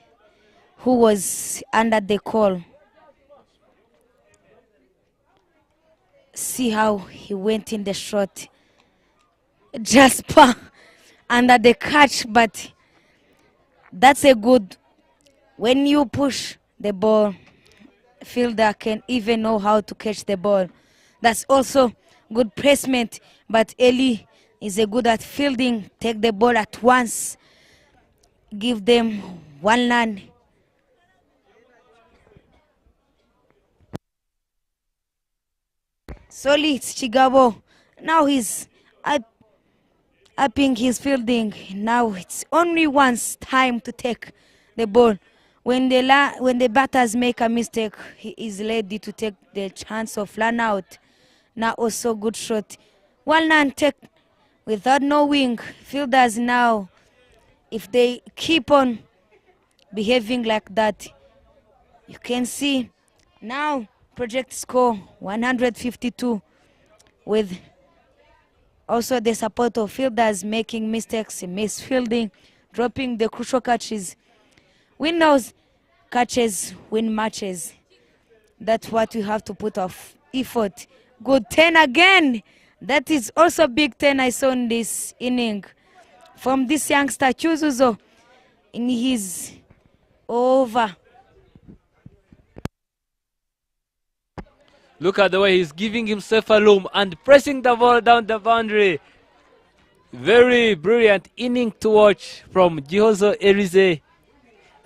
who was under the call. See how he went in the shot. Jasper under the catch, but that's a good. When you push the ball, fielder can even know how to catch the ball. That's also good placement, but Eli is a good at fielding. Take the ball at once. Give them one run. Solid Chigabo. Now he's upping his fielding. Now it's only once time to take the ball. When the batters make a mistake, he is ready to take the chance of run out. Now also good shot. One run take without knowing. Fielders now, if they keep on behaving like that, you can see now project score 152 with also the support of fielders making mistakes, misfielding, dropping the crucial catches. Winners catches win matches. That's what we have to put off effort. Good 10 again. That is also big 10 I saw in this inning from this youngster Chuzuzo in his over. Look at the way he's giving himself a room and pressing the ball down the boundary. Very brilliant inning to watch from Gihozo Erize.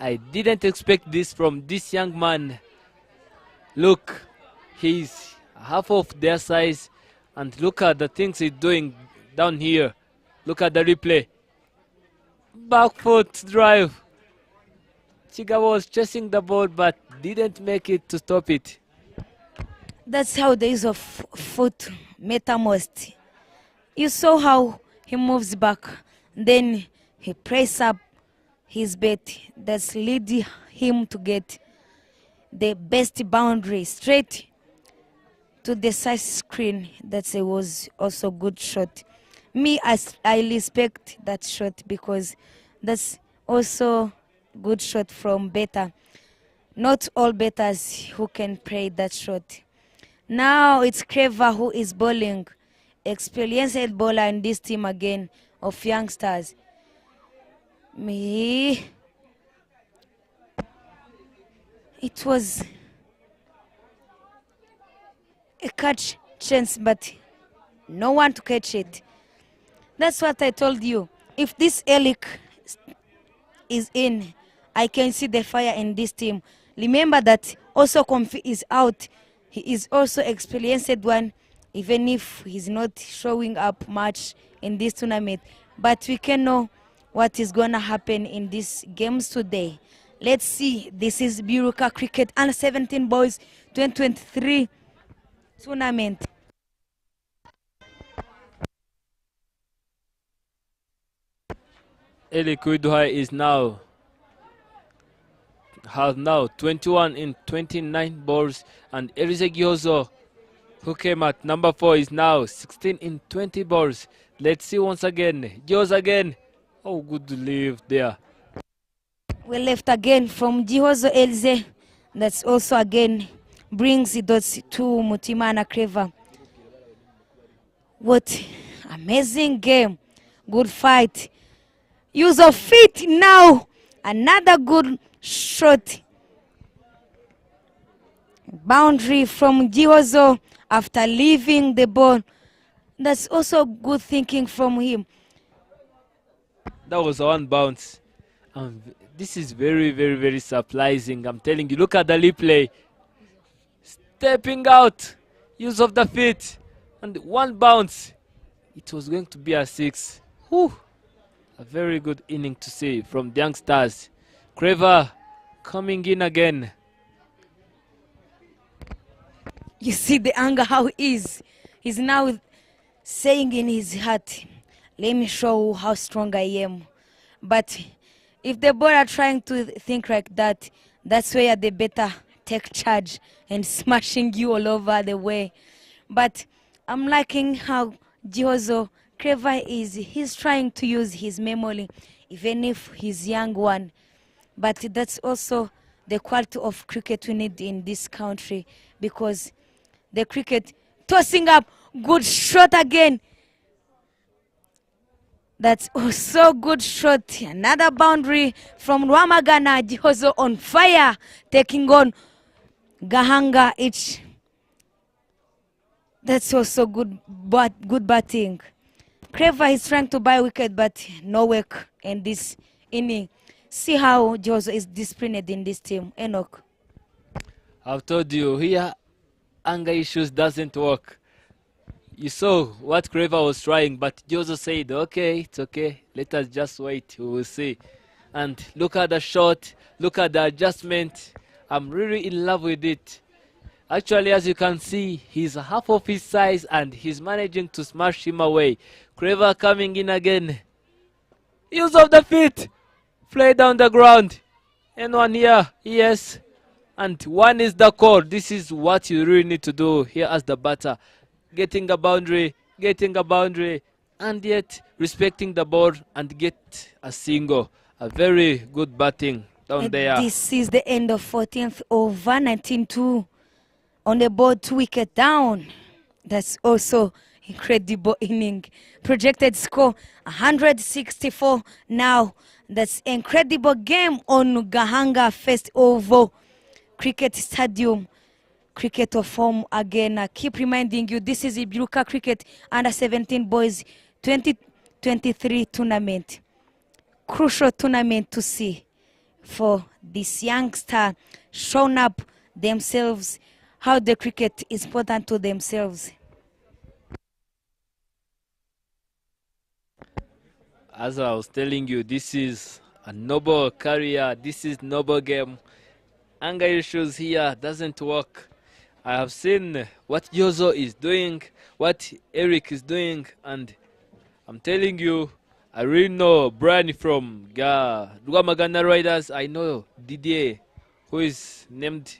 I didn't expect this from this young man. Look, he's half of their size, and look at the things he's doing down here. Look at the replay. Back foot drive. Chiga was chasing the ball but didn't make it to stop it. That's how the use of foot matter most. You saw how he moves back, then he press up his bet. That's leading him to get the best boundary straight to the side screen. That was also good shot. I respect that shot because that's also good shot from Beta. Not all betters who can play that shot. Now it's Clever who is bowling. Experienced bowler in this team again of youngsters. It was a catch chance, but no one to catch it. That's what I told you. If this Elik is in, I can see the fire in this team. Remember that also Comfy is out. He is also experienced one, even if he's not showing up much in this tournament. But we can know what is going to happen in these games today. Let's see. This is BYIRUKA Cricket Under 17 Boys 2023 tournament. Eli Kuiduhai has now 21 in 29 balls, and Elise Giozo, who came at number 4, is now 16 in 20 balls. Let's see once again. Giozo again. Oh, good leave there. We left again from Gihozo Elze. That's also again brings the dots to Mutimana Creva. What amazing game. Good fight. Use of feet now. Another good shot. Boundary from Gihozo after leaving the ball. That's also good thinking from him. That was one bounce. This is very, very, very surprising. I'm telling you, look at the replay. Stepping out, use of the feet, and one bounce. It was going to be a 6. Whew. A very good inning to see from the youngsters. Creva coming in again. You see the anger how he is. He's now saying in his heart, let me show how strong I am. But if the boy are trying to think like that, that's where they better take charge and smashing you all over the way. But I'm liking how Gihozo Creva is. He's trying to use his memory, even if he's young one. But that's also the quality of cricket we need in this country, because the cricket tossing up, good shot again. That's also good shot. Another boundary from RWAMAGANA. Gihozo on fire, taking on Gahanga each. That's also good batting. Creva is trying to buy wicket, but no work in this inning. See how Gihozo is disciplined in this team. Enoch. I've told you, here anger issues doesn't work. You saw what Creva was trying, but Gihozo said, okay, it's okay. Let us just wait. We will see. And look at the shot. Look at the adjustment. I'm really in love with it. Actually, as you can see, he's half of his size and he's managing to smash him away. Creva coming in again. Use of the feet. Play down the ground. And one here. Yes. And one is the call. This is what you really need to do here as the batter. Getting a boundary, and yet respecting the ball and get a single. A very good batting down there. This is the end of 14th over, 19-2 on the board, 2 wicket down. That's also incredible inning. Projected score 164 now. That's incredible game on Gahanga first oval cricket stadium. Cricket of home again. I keep reminding you, this is BYIRUKA Cricket Under 17 Boys 2023 tournament. Crucial tournament to see for this youngster showing up themselves, how the cricket is important to themselves. As I was telling you, this is a noble career. This is noble game. Anger issues here doesn't work. I have seen what Gihozo is doing, what Eric is doing, and I'm telling you, I really know Brian from RWAMAGANA Riders. I know Didier, who is named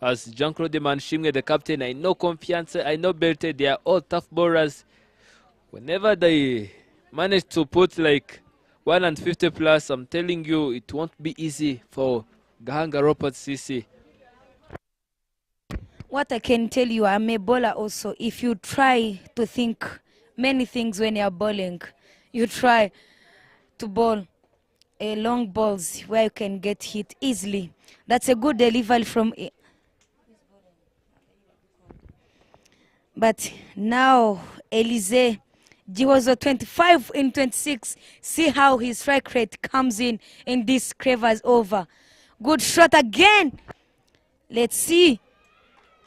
as Jean-Claude Manshimwe, the captain. I know Confiance, I know Belte. They are all tough bowlers. Whenever they manage to put like 150 plus, I'm telling you, it won't be easy for Gahanga Leopards CC. What I can tell you, I'm a bowler also. If you try to think many things when you're bowling, you try to bowl long balls where you can get hit easily. That's a good delivery from it. But now, Elise Gihozo 25 in 26. See how his strike rate comes in this Creva's over. Good shot again. Let's see.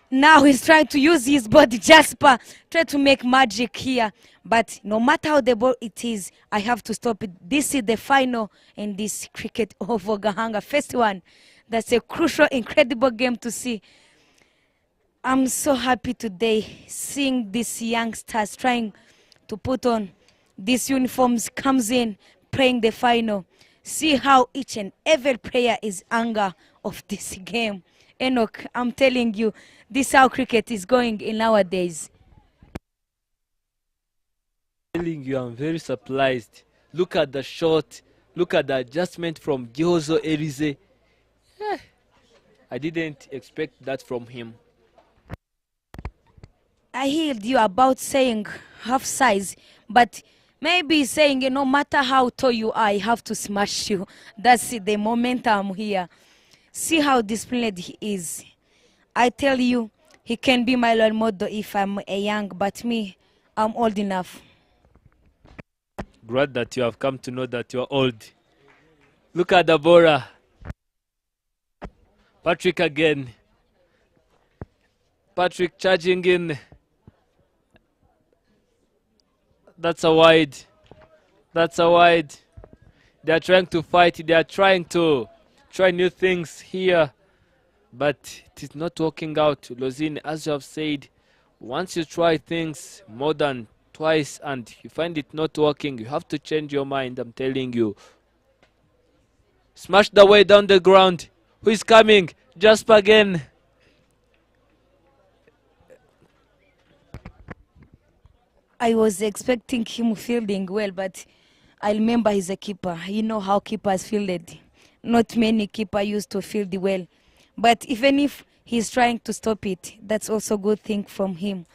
Now he's trying to use his body, Jasper, try to make magic here. But no matter how the ball it is, I have to stop it. This is the final in this cricket over Gahanga. First one. That's a crucial, incredible game to see. I'm so happy today seeing these youngsters trying to put on these uniforms, comes in, playing the final. See how each and every player is anger of this game. Enoch, I'm telling you, this is how cricket is going in nowadays. Telling you, I'm very surprised. Look at the shot. Look at the adjustment from Gihozo Erize. I didn't expect that from him. I heard you about saying half size, but maybe saying, no matter how tall you are, I have to smash you. That's the momentum here. See how disciplined he is. I tell you, he can be my role model if I'm a young, but me, I'm old enough. Glad that you have come to know that you're old. Look at the bowler. Patrick again. Patrick charging in. That's a wide. That's a wide. They are trying to fight. They are trying to try new things here. But it is not working out. Lozine, as you have said, once you try things more than twice and you find it not working, you have to change your mind, I'm telling you. Smash the way down the ground. Who is coming? Jasper again. I was expecting him fielding well, but I remember he's a keeper. You know how keepers fielded. Not many keepers used to field well. But even if he's trying to stop it, that's also a good thing from him.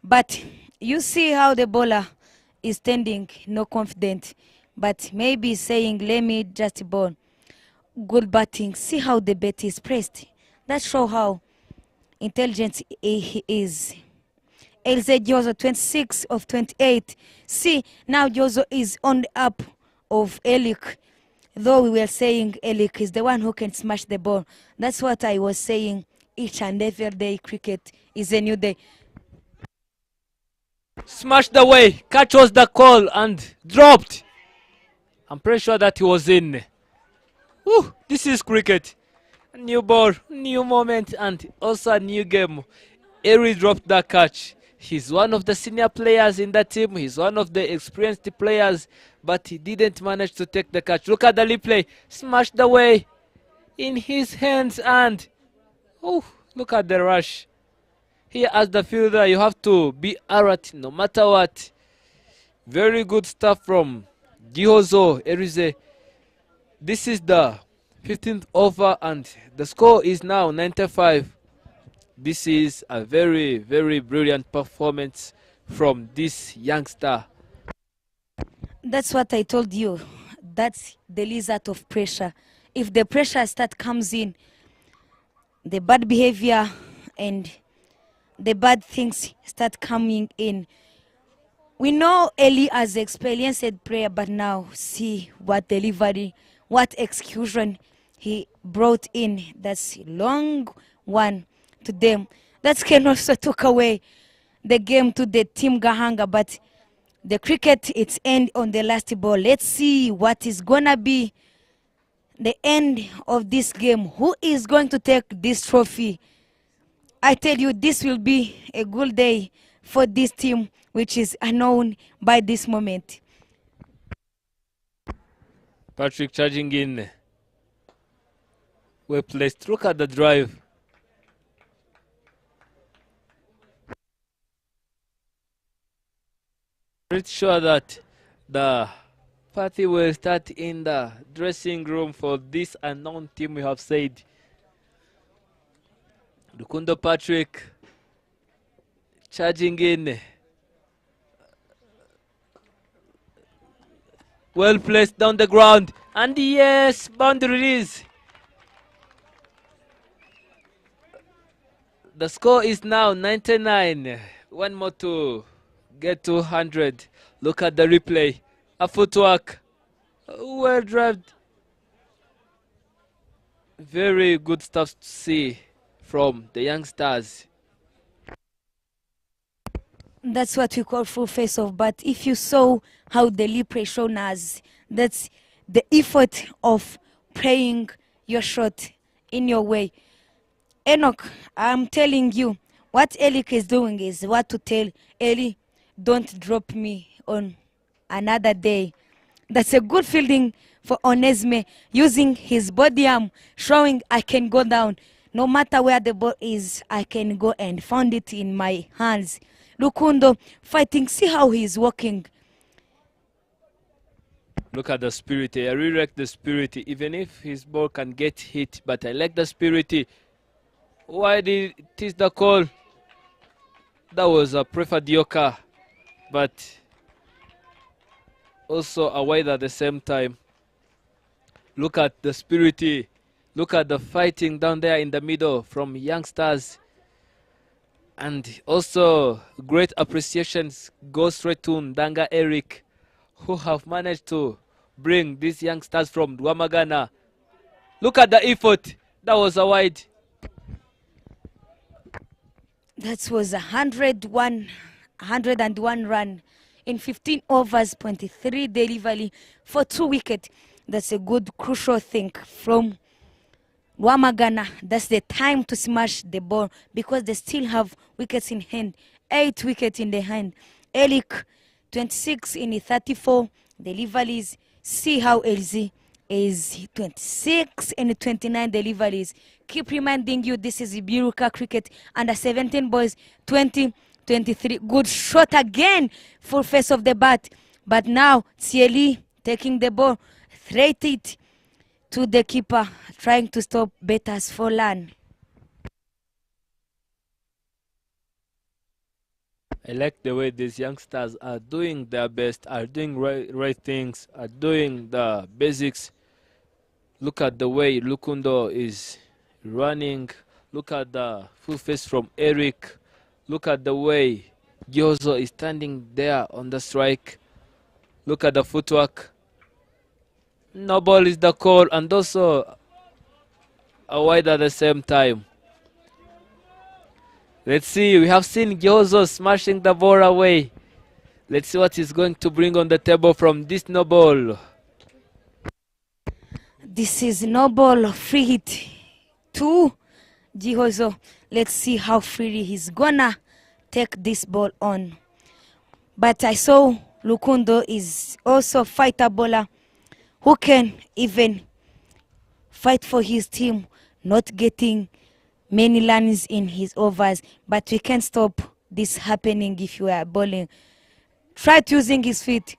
But you see how the bowler is standing, no confident. But maybe saying, let me just bowl. Good batting. See how the bat is pressed. That shows how intelligent he is. Elze Jozo, 26 of 28. See, now Jozo is on the up of Elik. Though we were saying Elik is the one who can smash the ball. That's what I was saying. Each and every day cricket is a new day. Smashed the way. Catch was the call and dropped. I'm pretty sure that he was in. Woo, this is cricket. A new ball, new moment, and also a new game. Eri dropped the catch. He's one of the senior players in the team. He's one of the experienced players, but he didn't manage to take the catch. Look at the replay. Smashed away in his hands and oh, look at the rush. Here as the fielder, you have to be alert no matter what. Very good stuff from Gihozo Erize. This is the 15th over and the score is now 95. This is a very, very brilliant performance from this youngster. That's what I told you. That's the result of pressure. If the pressure comes in, the bad behavior and the bad things start coming in. We know Eli as an experienced player, but now see what delivery, what execution he brought in. That's a long one to them. That can also took away the game to the team Gahanga, but the cricket, it's end on the last ball. Let's see what is gonna be the end of this game. Who is going to take this trophy? I tell you, this will be a good day for this team, which is unknown by this moment. Patrick charging in. Well placed. Look at the drive. Pretty sure that the party will start in the dressing room for this unknown team we have said. Rukundo Patrick charging in. Well placed down the ground. And yes, boundaries. The score is now 99. One more to get to 100. Look at the replay. A footwork. Well driven. Very good stuff to see from the youngsters. That's what we call full face-off. But if you saw how the replay shown us, that's the effort of playing your shot in your way. Enoch, I'm telling you, what Elik is doing is what to tell Eli, don't drop me on another day. That's a good fielding for Onesme, using his body arm, showing I can go down. No matter where the ball is, I can go and find it in my hands. Lukundo fighting, see how he's walking. Look at the spirit. I really like the spirit, even if his ball can get hit, but I like the spirit. Why did it is the call? That was a preferred Yoka, but also a wide at the same time. Look at the spirit. Look at the fighting down there in the middle from youngsters. And also great appreciations go straight to Ndanga Eric, who have managed to bring these youngsters from RWAMAGANA. Look at the effort. That was a wide. That was 101 run in 15 overs, 23 delivery for 2 wickets. That's a good crucial thing from RWAMAGANA. That's the time to smash the ball because they still have wickets in hand. 8 wickets in the hand. Eric 26 in 34 deliveries. See how LZ is 26 and 29 deliveries. Keep reminding you, this is BYIRUKA cricket under 17 boys, 2023. Good shot again for face of the bat, but now Thierry taking the ball, threat it to the keeper, trying to stop Betas for land. I like the way these youngsters are doing their best, are doing right things, are doing the basics. Look at the way Lukundo is running. Look at the full face from Eric. Look at the way Gyozo is standing there on the strike. Look at the footwork. No ball is the call, and also a wide at the same time. Let's see, we have seen Gyozo smashing the ball away. Let's see what he's going to bring on the table from this no ball. This is no ball, free hit to Gyozo. Let's see how freely he's gonna take this ball on. But I saw Lukundo is also a fighter bowler who can even fight for his team, not getting many runs in his overs, but we can't stop this happening if you are bowling. Try using his feet.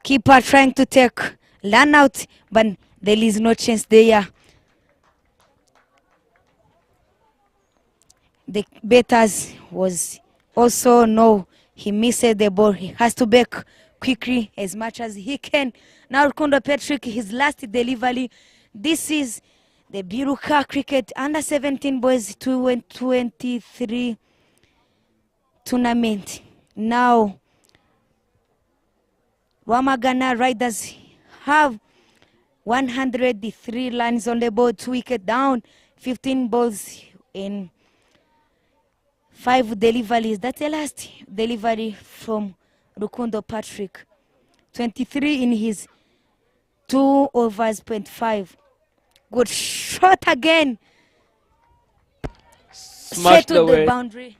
Keeper trying to take run out, but there is no chance there. The batters was also no, he missed the ball. He has to back quickly as much as he can. Now Rukundo Patrick, his last delivery. This is the BYIRUKA cricket under 17 boys 2023 tournament. Now RWAMAGANA Riders have 103 runs on the board, 2 wickets down, 15 balls in 5 deliveries. That's the last delivery from Rukundo Patrick. 23 in his 2 overs, 0.5. Good shot again. Smashed Straight to away. the boundary.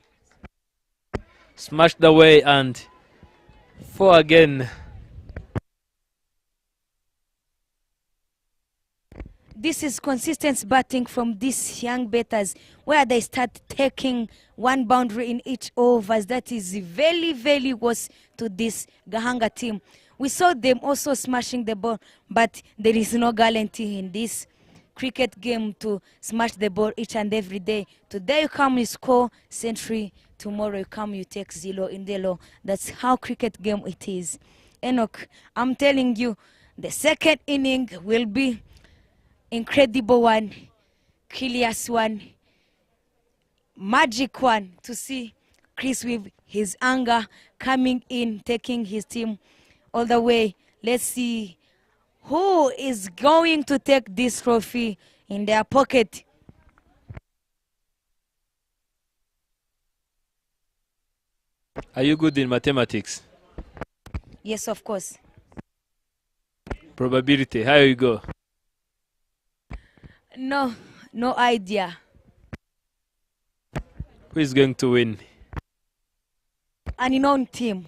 Smashed away and 4 again. This is consistent batting from these young batters where they start taking 1 boundary in each overs. That is very, very worse to this Gahanga team. We saw them also smashing the ball, but there is no guarantee in this cricket game to smash the ball each and every day. Today you come, you score century. Tomorrow you come, you take 0 in the low. That's how cricket game it is. Enoch, I'm telling you, the second inning will be incredible one, curious one, magic one to see Chris with his anger coming in, taking his team all the way. Let's see who is going to take this trophy in their pocket. Are you good in mathematics? Yes, of course. Probability, how you go? No idea. Who is going to win? An unknown team.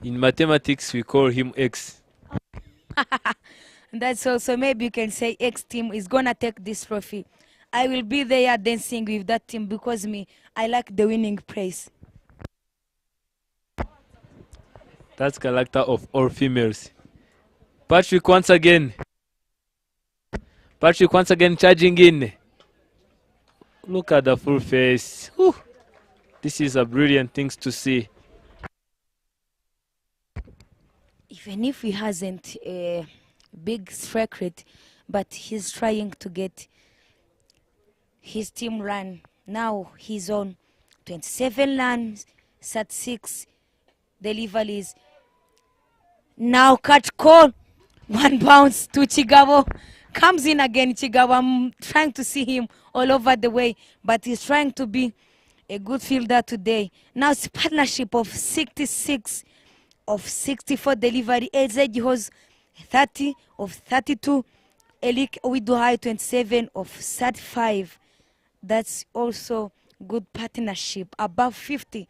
In mathematics, we call him X. That's also maybe you can say X team is gonna take this trophy. I will be there dancing with that team because I like the winning praise. That's character of all females. Patrick once again. Patrick once again charging in. Look at the full face. Whew. This is a brilliant thing to see. Even if he hasn't a big strike rate, but he's trying to get his team run. Now he's on 27 runs, 36 deliveries. Now catch call. One bounce to Chigabo. Comes in again, Chigabo. I'm trying to see him all over the way, but he's trying to be a good fielder today. Now it's partnership of 66 of 64 delivery. Ezeg was 30 of 32. Elik Owiduhai 27 of 35. That's also good partnership. Above 50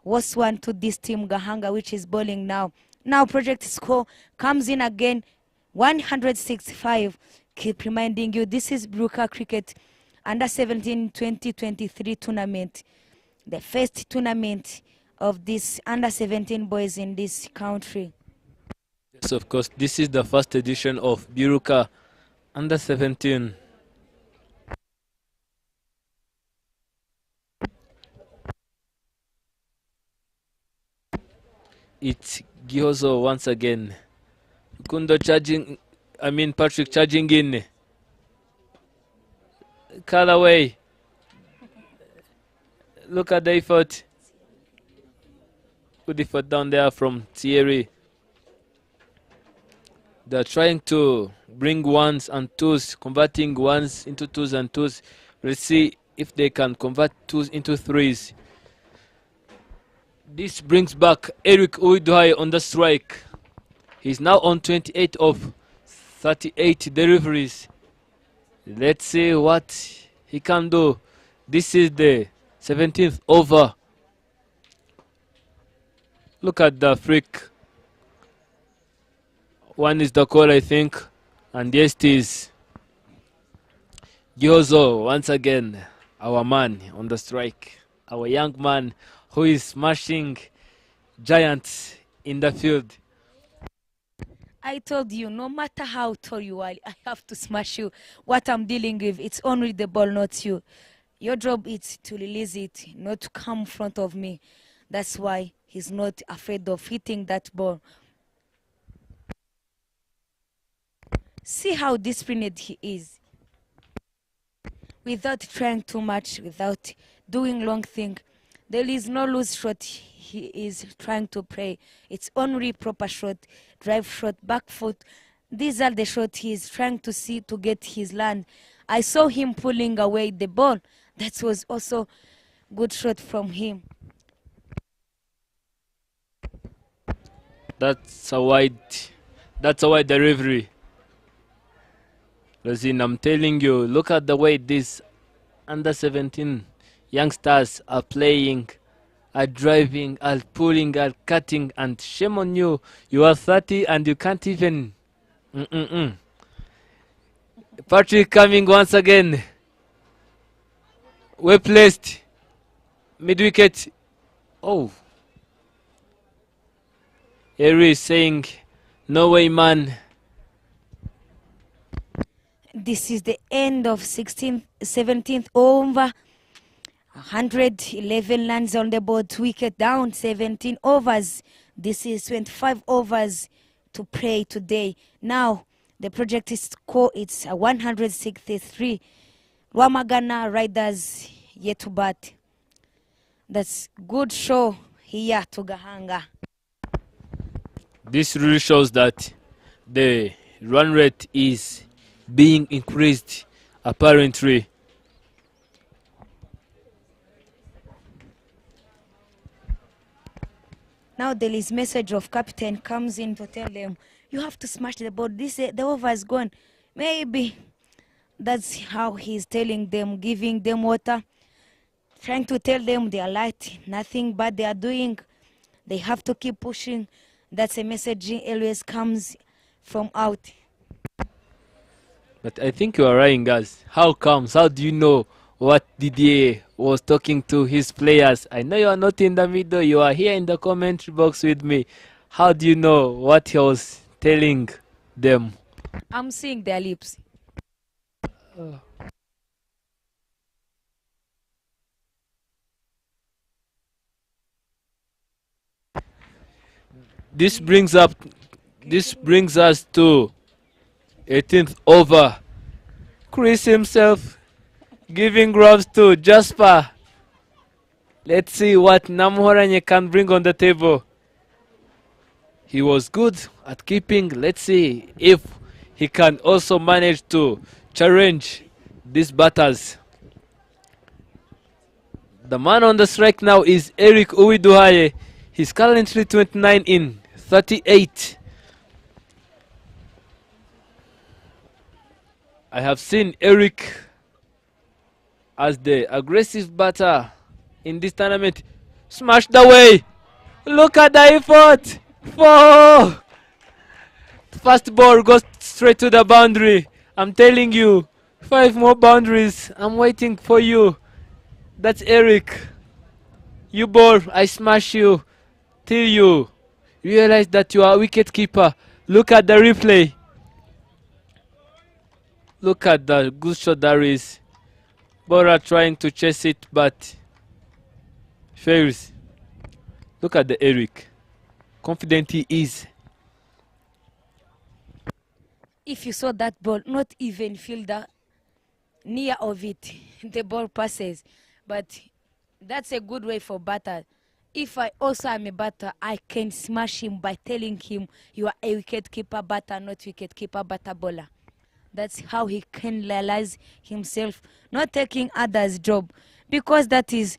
was one to this team Gahanga, which is bowling now. Now project score comes in again, 165. Keep reminding you, this is BYIRUKA Cricket Under 17 2023 tournament. The first tournament of this Under 17 boys in this country. Yes, of course, this is the first edition of BYIRUKA Under 17. It's Gihozo once again. Kundo charging, Patrick charging in. Callaway. Look at the effort. Good effort down there from Thierry. They're trying to bring ones and twos, converting ones into twos and twos. Let's see if they can convert twos into threes. This brings back Eric Uiduhai on the strike. He's now on 28 of 38 deliveries. Let's see what he can do. This is the 17th over. Look at the freak. One is the call, I think. And yes, it is Gyozo once again, our man on the strike. Our young man who is smashing giants in the field. I told you, no matter how tall you are, I have to smash you. What I'm dealing with, it's only the ball, not you. Your job is to release it, not to come in front of me. That's why he's not afraid of hitting that ball. See how disciplined he is. Without trying too much, without doing long thing. There is no loose shot he is trying to play. It's only proper shot, drive shot, back foot. These are the shots he is trying to see to get his land. I saw him pulling away the ball. That was also good shot from him. That's a wide delivery. Listen, I'm telling you, look at the way these under 17 youngsters are playing, are driving, are pulling, are cutting, and shame on you. You are 30 and you can't even. Patrick coming once again. Well placed. Mid wicket. Oh. Harry is saying, no way, man. This is the end of 17th over. 111 runs on the board, wicket down, 17 overs. This is 25 overs to play today. Now, the project is score, it's 163. RWAMAGANA Riders yet to bat. That's good show here to Gahanga. This really shows that the run rate is being increased, apparently. Now there is message of captain comes in to tell them, you have to smash the board. The over is gone. Maybe that's how he's telling them, giving them water, trying to tell them they are light, nothing bad they are doing. They have to keep pushing. That's a message always comes from out. But I think you are right, guys. How comes? How do you know what Didier was talking to his players? I know you are not in the middle. You are here in the commentary box with me. How do you know what he was telling them? I'm seeing their lips. This brings us to 18th over. Chris himself giving grabs to Jasper. Let's see what Namuhoranye can bring on the table. He was good at keeping. Let's see if he can also manage to challenge these batters. The man on the strike now is Eric Uwiduhaye. He's currently 29 in 38. I have seen Eric as the aggressive batter in this tournament. Smashed away. Look at the effort. 4. First ball goes straight to the boundary. I'm telling you, 5 more boundaries. I'm waiting for you. That's Eric. You ball, I smash you till you realize that you are a wicket keeper. Look at the replay. Look at the good shot there is. Bora trying to chase it but fails. Look at the Eric. Confident he is. If you saw that ball, not even feel the near of it, the ball passes. But that's a good way for batter. If I also am a batter, I can smash him by telling him you are a wicket keeper batter, not wicket keeper batter bowler. That's how he can realize himself, not taking others' job, because that is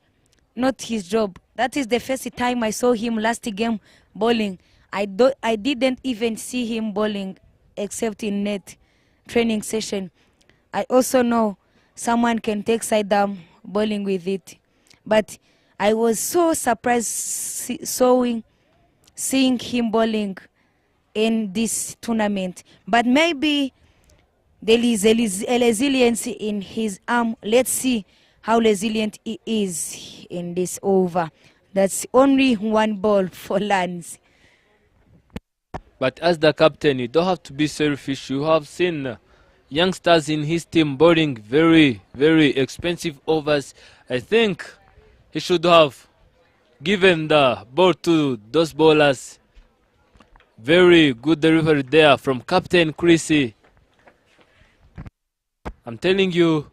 not his job. That is the first time I saw him last game bowling. I didn't even see him bowling except in net training session. I also know someone can take side arm bowling with it, but I was so surprised seeing him bowling in this tournament. But maybe there is a resilience in his arm. Let's see how resilient he is in this over. That's only 1 ball for Lance. But as the captain, you don't have to be selfish. You have seen youngsters in his team bowling very, very expensive overs. I think he should have given the ball to those bowlers. Very good delivery there from Captain Chrissy. I'm telling you,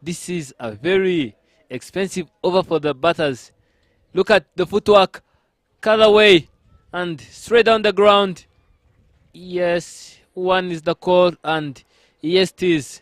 this is a very expensive over for the batters. Look at the footwork. Cut away and straight down the ground. Yes, 1 is the call and yes it is.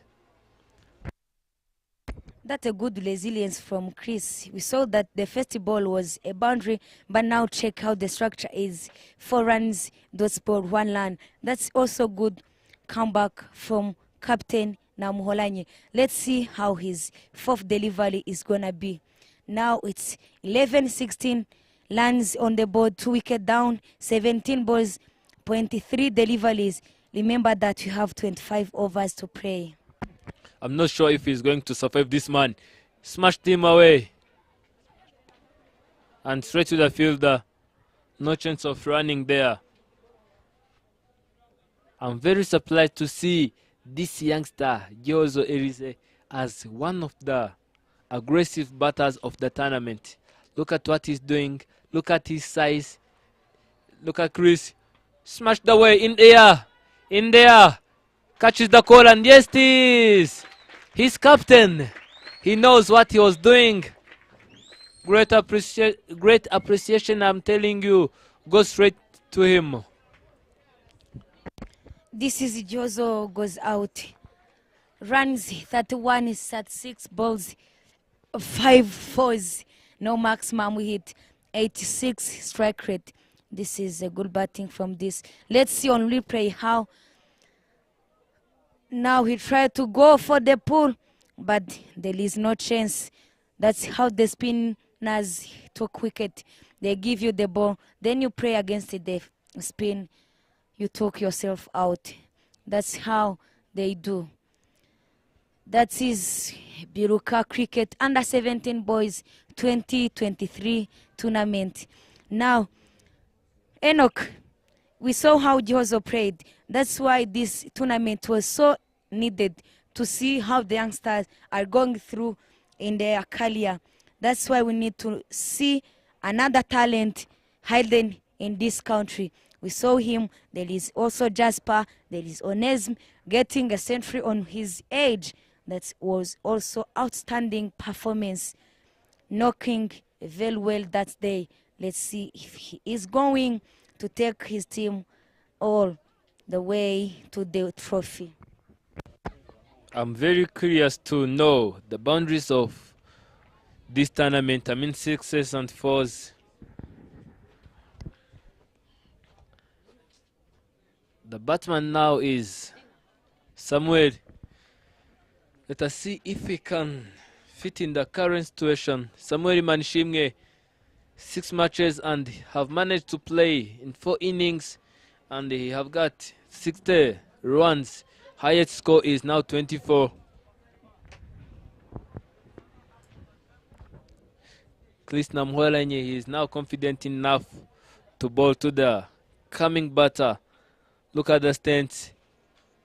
That's a good resilience from Chris. We saw that the first ball was a boundary, but now check how the structure is. 4 runs, those ball, 1 run. That's also good comeback from Captain Namuholanye. Let's see how his 4th delivery is gonna be. Now it's 11-16 runs on the board, 2 wicket down, 17 balls, 23 deliveries. Remember that you have 25 overs to play. I'm not sure if he's going to survive this man. Smashed him away. And straight to the fielder. No chance of running there. I'm very surprised to see this youngster, Gyozo Erize, as one of the aggressive batters of the tournament. Look at what he's doing. Look at his size. Look at Chris. Smashed away in there. In there. Catches the call and yes it is. He's captain. He knows what he was doing. Great appreciation, I'm telling you. Go straight to him. This is Jozo goes out. Runs 31 is at 6 balls, 5 fours. No maximum hit. 86 strike rate. This is a good batting from this. Let's see on replay how. Now he tried to go for the pull, but there is no chance. That's how the spin partners talk wicket. They give you the ball, then you pray against it, the spin, you talk yourself out. That's how they do. That is BYIRUKA Cricket Under 17 Boys 2023 tournament. Now, Enoch, we saw how Jozo played. That's why this tournament was so needed, to see how the youngsters are going through in their career. That's why we need to see another talent hidden in this country. We saw him. There is also Jasper. There is Onesme getting a century on his age. That was also outstanding performance, knocking very well that day. Let's see if he is going to take his team all the way to the trophy. I'm very curious to know the boundaries of this tournament. I mean, sixes and fours. The batsman now is Samuel. Let us see if he can fit in the current situation. Samuel Manishimwe, 6 matches and have managed to play in 4 innings, and he have got 60 runs. Highest score is now 24. Krishna Mholanyi, he is now confident enough to bowl to the coming batter. Look at the stance.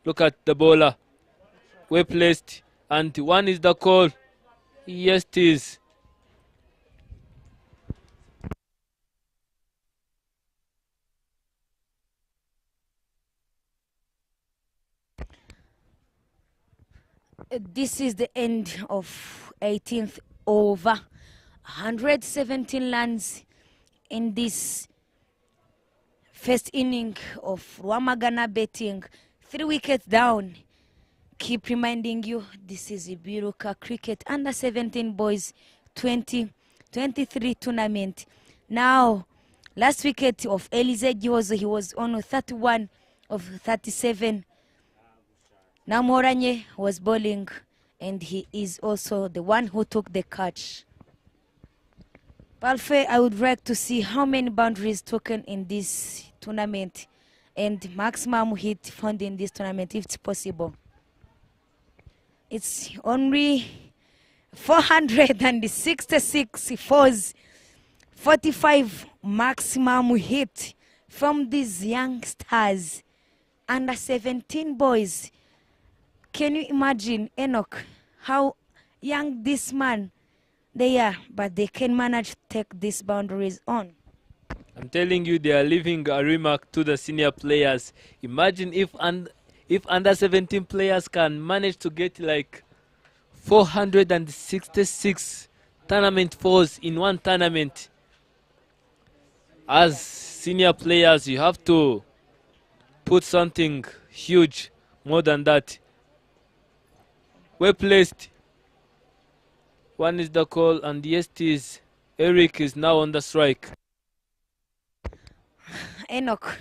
Look at the bowler. Well placed. And one is the call. Yes, it is. This is the end of 18th over. 117 runs in this first inning of RWAMAGANA betting. 3 wickets down. Keep reminding you, this is the BYIRUKA Cricket Under 17 Boys 2023 tournament. Now, last wicket of Elize Jozo, he was on 31 of 37. Namoranye was bowling, and he is also the one who took the catch. Palfe, I would like to see how many boundaries taken in this tournament and maximum hit found in this tournament if it's possible. It's only 466 fours, 45 maximum hit from these youngsters, under 17 boys. Can you imagine, Enoch, how young this man they are, but they can manage to take these boundaries on? I'm telling you, they are leaving a remark to the senior players. Imagine if under 17 players can manage to get like 466 tournament fours in one tournament. As senior players, you have to put something huge more than that. Well placed. One is the call, and yes, it is. Eric is now on the strike. Enoch,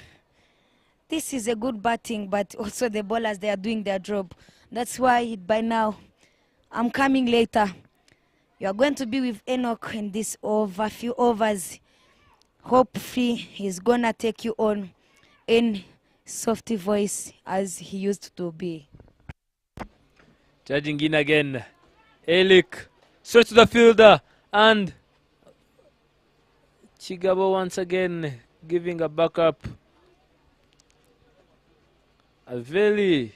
this is a good batting, but also the bowlers, they are doing their job. That's why by now I'm coming later. You are going to be with Enoch in this over few overs. Hopefully he's gonna take you on in softy voice as he used to be. Charging in again. Elik straight to the fielder, and Chigabo once again giving a backup. A very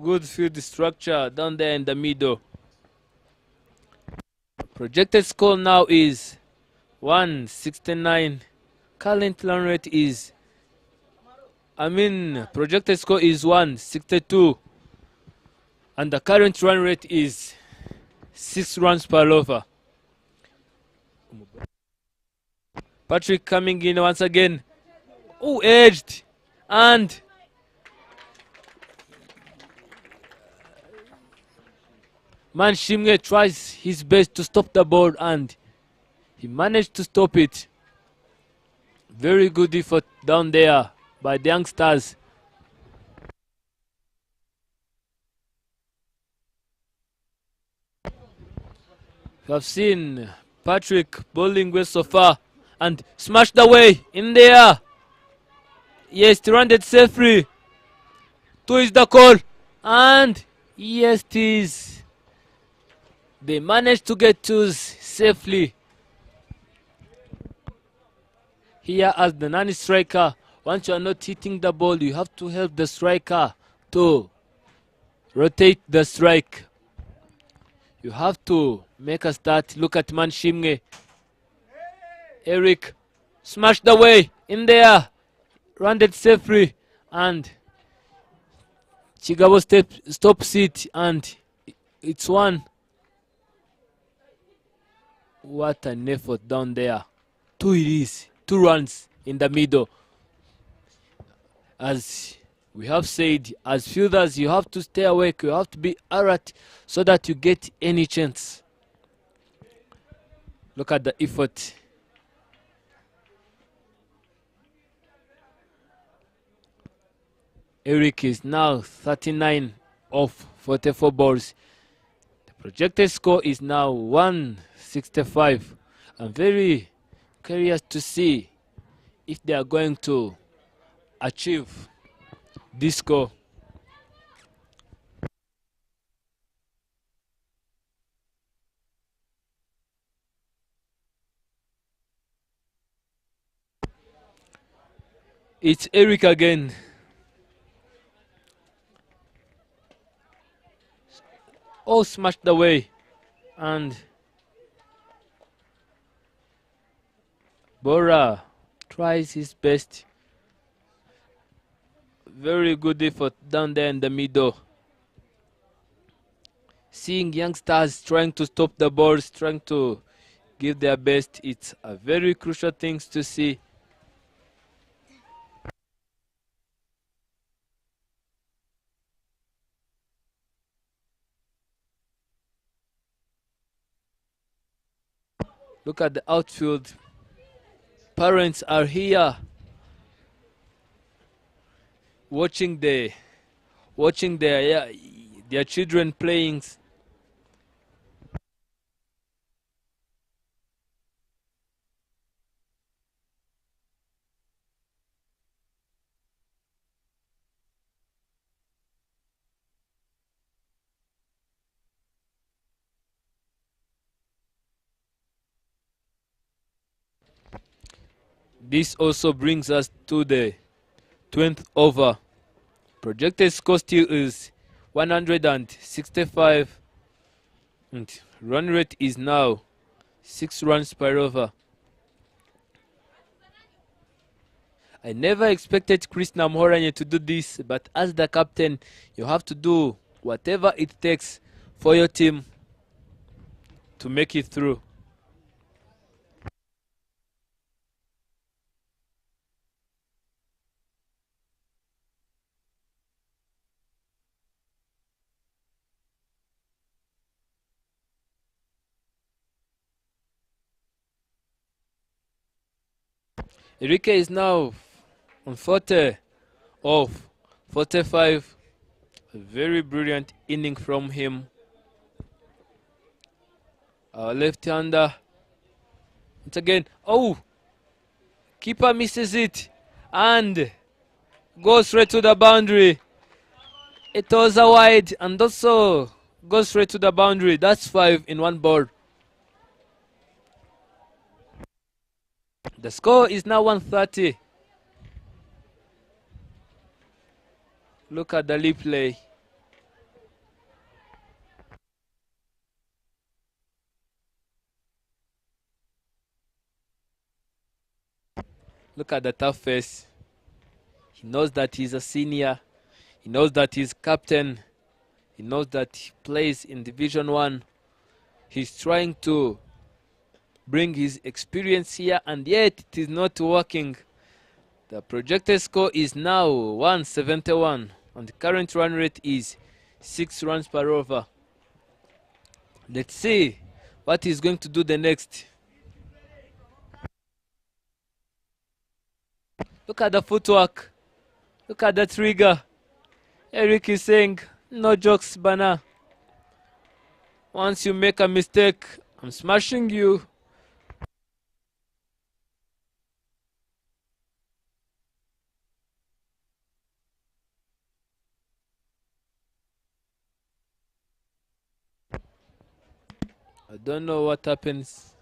good field structure down there in the middle. Projected score now is 169. Current run rate is, projected score is 162. And the current run rate is 6 runs per over. Patrick coming in once again. Oh, edged. And Manishimwe tries his best to stop the ball, and he managed to stop it. Very good effort down there by the youngsters. We have seen Patrick bowling well so far and smashed away in there. Yes, it landed safely. Two is the call, and yes, it is. They managed to get twos safely. Here as the non-striker, once you are not hitting the ball, you have to help the striker to rotate the strike. You have to make a start. Look at Manshimwe. Eric smashed away in there. Rounded safely, and Chigabo stops it, and it's one. What an effort down there. Two it is. 2 runs in the middle. As we have said, as fielders, you have to stay awake. You have to be alert so that you get any chance. Look at the effort. Eric is now 39 of 44 balls. The projected score is now 165. I'm very curious to see if they are going to achieve this score. It's Eric again. All smashed away, and Bora tries his best. Very good effort down there in the middle. Seeing youngsters trying to stop the balls, trying to give their best, it's a very crucial thing to see. Look at the outfield. Parents are here watching their children playing. This also brings us to the 20th over. Projected score still is 165, and run rate is now 6 runs per over. I never expected Chris Namhoranye to do this, but as the captain, you have to do whatever it takes for your team to make it through. Enrique is now on 40 of 45. A very brilliant inning from him. Our left-hander. Once again, oh! Keeper misses it and goes straight to the boundary. It was a wide and also goes straight to the boundary. That's 5 in 1 ball. The score is now 130. Look at the replay. Look at the tough face. He knows that he's a senior. He knows that he's captain. He knows that he plays in Division 1. He's trying to bring his experience here, and yet it is not working. The projected score is now 171, and the current run rate is 6 runs per over. Let's see what he's going to do the next. Look at the footwork. Look at the trigger. Eric is saying, no jokes, Bana. Once you make a mistake, I'm smashing you. I don't know what happens.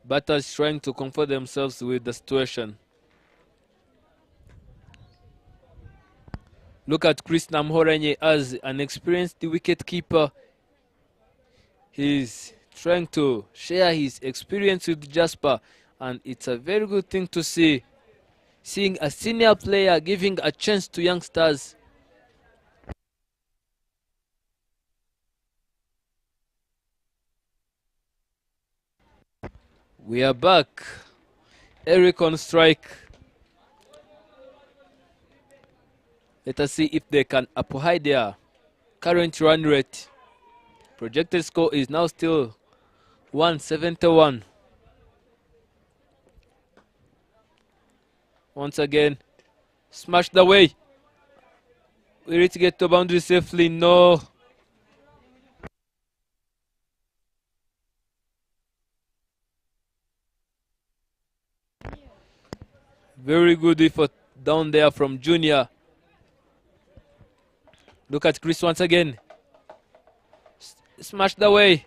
Batters trying to comfort themselves with the situation. Look at Chris Namhorenye as an experienced wicketkeeper. He's trying to share his experience with Jasper, and it's a very good thing to see. Seeing a senior player giving a chance to youngsters. We are back. Eric on strike. Let us see if they can uphold their current run rate. Projected score is now still 171. Once again, smashed away. We need to get to boundary safely. No. Very good effort down there from Junior. Look at Chris once again. Smashed away.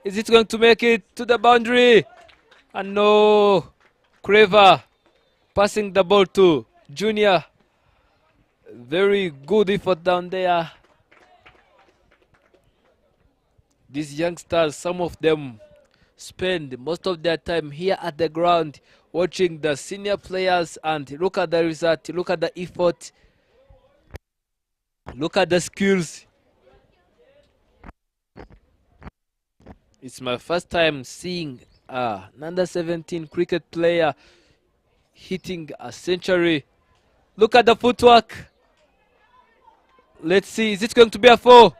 Is it going to make it to the boundary? And no. Craver passing the ball to Junior. Very good effort down there. These youngsters, some of them spend most of their time here at the ground watching the senior players, and look at the result, look at the effort, look at the skills. It's my first time seeing an under 17 cricket player hitting a century. Look at the footwork. Let's see, is it going to be a 4?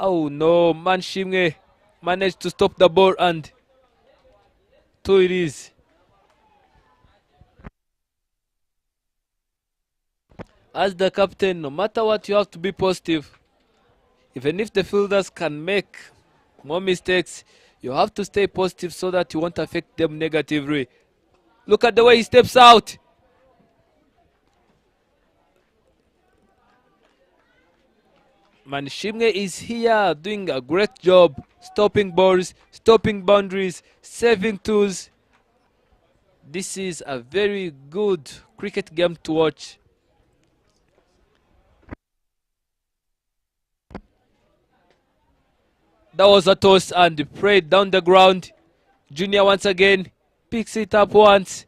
Oh no, Manshimwe managed to stop the ball, and 2 it is. As the captain, no matter what, you have to be positive. Even if the fielders can make more mistakes, you have to stay positive so that you won't affect them negatively. Look at the way he steps out. Manshimwe is here doing a great job, stopping balls, stopping boundaries, saving twos. This is a very good cricket game to watch. That was a toss and prayed down the ground. Junior once again picks it up once.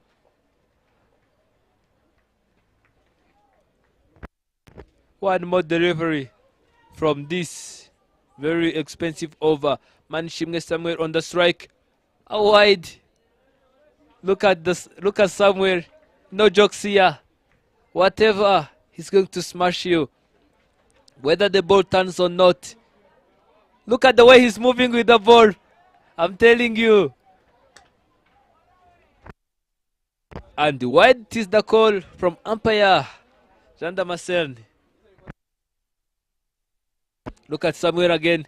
One more delivery from this very expensive over. Manshimwe Samuel on the strike. A wide. Look at this. Look at Samuel. No jokes here. Whatever, he's going to smash you, whether the ball turns or not. Look at the way he's moving with the ball. I'm telling you. And wide is the call from umpire Jean Damascene. Look at Samuel again.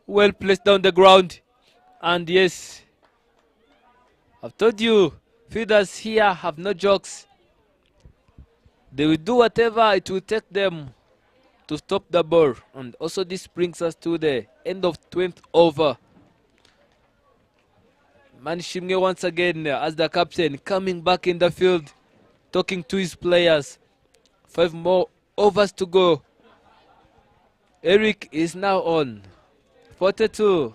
Well placed down the ground. And yes, I've told you, fielders here have no jokes. They will do whatever it will take them to stop the ball. And also this brings us to the end of 20th over. Manshimwe once again as the captain coming back in the field, talking to his players. 5 more overs to go. Eric is now on 42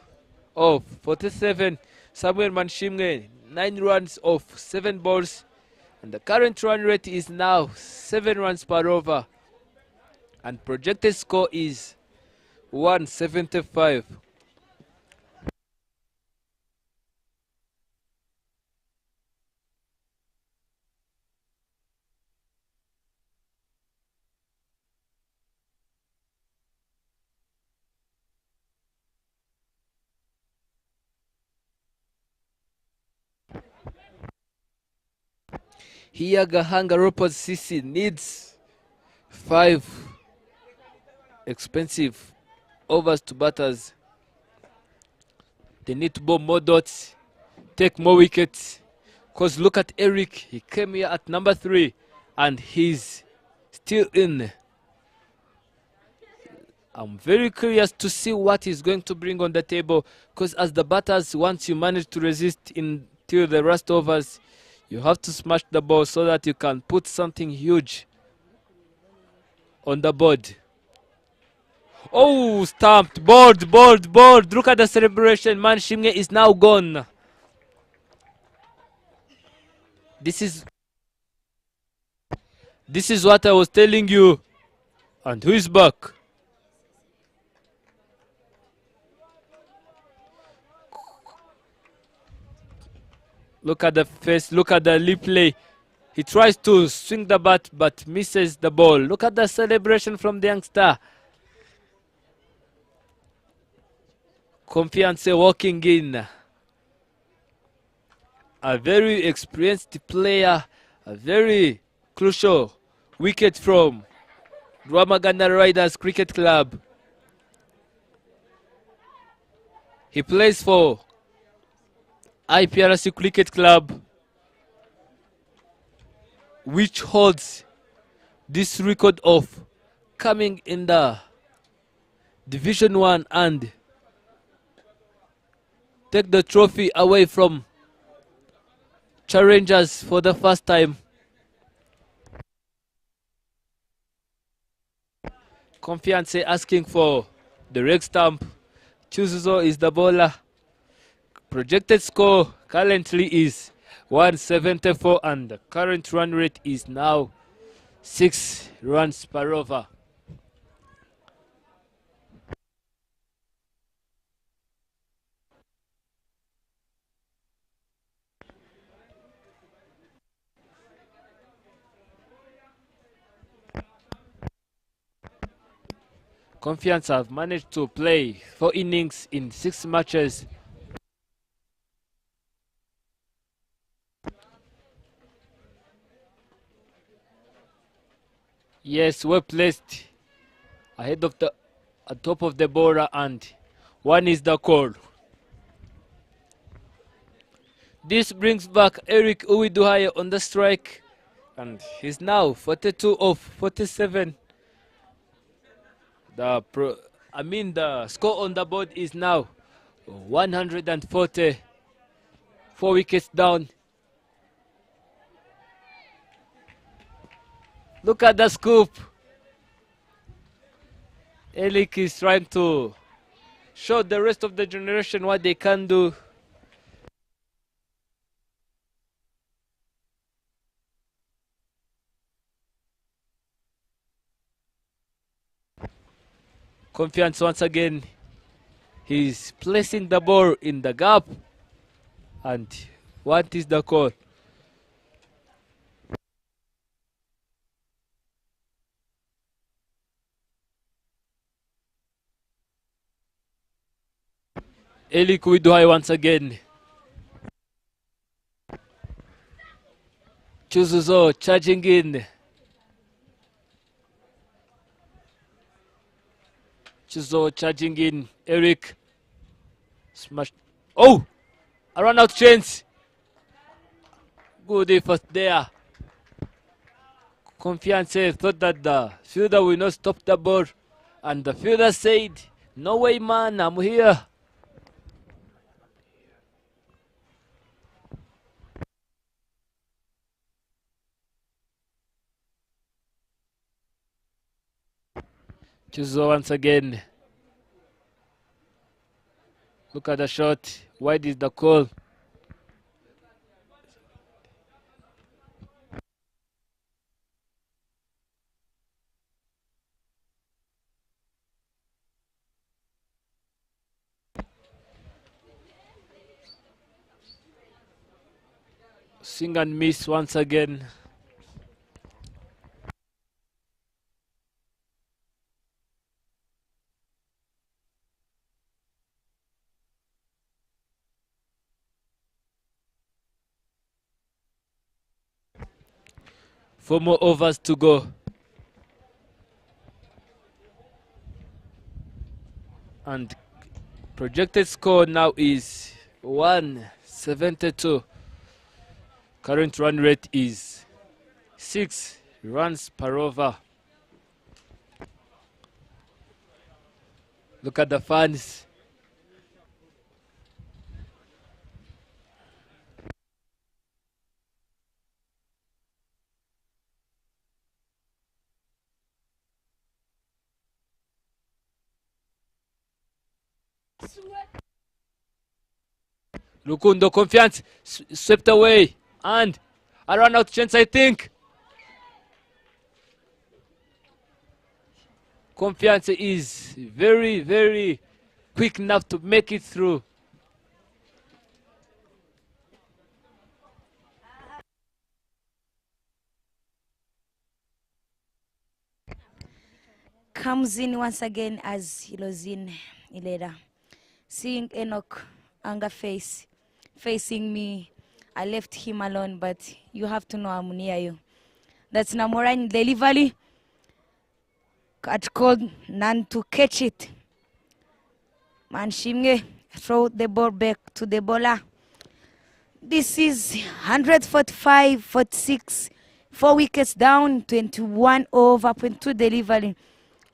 of 47. Samuel Manshimwe 9 runs off 7 balls. And the current run rate is now 7 runs per over. And projected score is 175. Here Gahanga Leopards CC needs 5 expensive overs to batters. They need to bowl more dots, take more wickets. Because look at Eric, he came here at number 3 and he's still in. I'm very curious to see what he's going to bring on the table, because as the batters, once you manage to resist until the rest overs, you have to smash the ball so that you can put something huge on the board. Oh, stamped, board. Look at the celebration. Man Shimge is now gone. This is what I was telling you. And who is back? Look at the face, look at the lip play. He tries to swing the bat but misses the ball. Look at the celebration from the youngster. Confiance walking in. A very experienced player, a very crucial wicket from RWAMAGANA Riders Cricket Club. He plays for IPRC Cricket Club, which holds this record of coming in the Division 1 and take the trophy away from challengers for the first time. Confiance asking for the red stamp. Chuzuzo is the bowler. Projected score currently is 174 and the current run rate is now 6 runs per over. Confiance have managed to play 4 innings in 6 matches. Yes, well placed ahead of the top of the border, and one is the call. This brings back Eric Uwiduhaye on the strike, and he's now 42 of 47. The score on the board is now 140. 4 wickets down. Look at the scoop. Elik is trying to show the rest of the generation what they can do. Confiance once again. He's placing the ball in the gap. And what is the call? Eli Kuiduhai once again. Chuzuzo charging in. Chuzo charging in. Eric smashed. Oh! A run out chance. Good effort there. Confiance thought that the fielder will not stop the ball. And the fielder said, "No way, man, I'm here." Chuzo once again. Look at the shot. Wide is the call. Swing and miss once again. Four more overs to go. And projected score now is 172. Current run rate is 6 runs per over. Look at the fans. Lukundo, Confiance swept away, and a run out chance, I think. Confiance is very, very quick enough to make it through. Comes in once again as Hilozin Ilera. Seeing Enoch anger facing me, I left him alone, but you have to know I'm near you. That's Namoran delivery. Cut called none to catch it. Manshimge throw the ball back to the bowler. This is 145-46. 4 wickets down, 21 over, 0.2 delivery.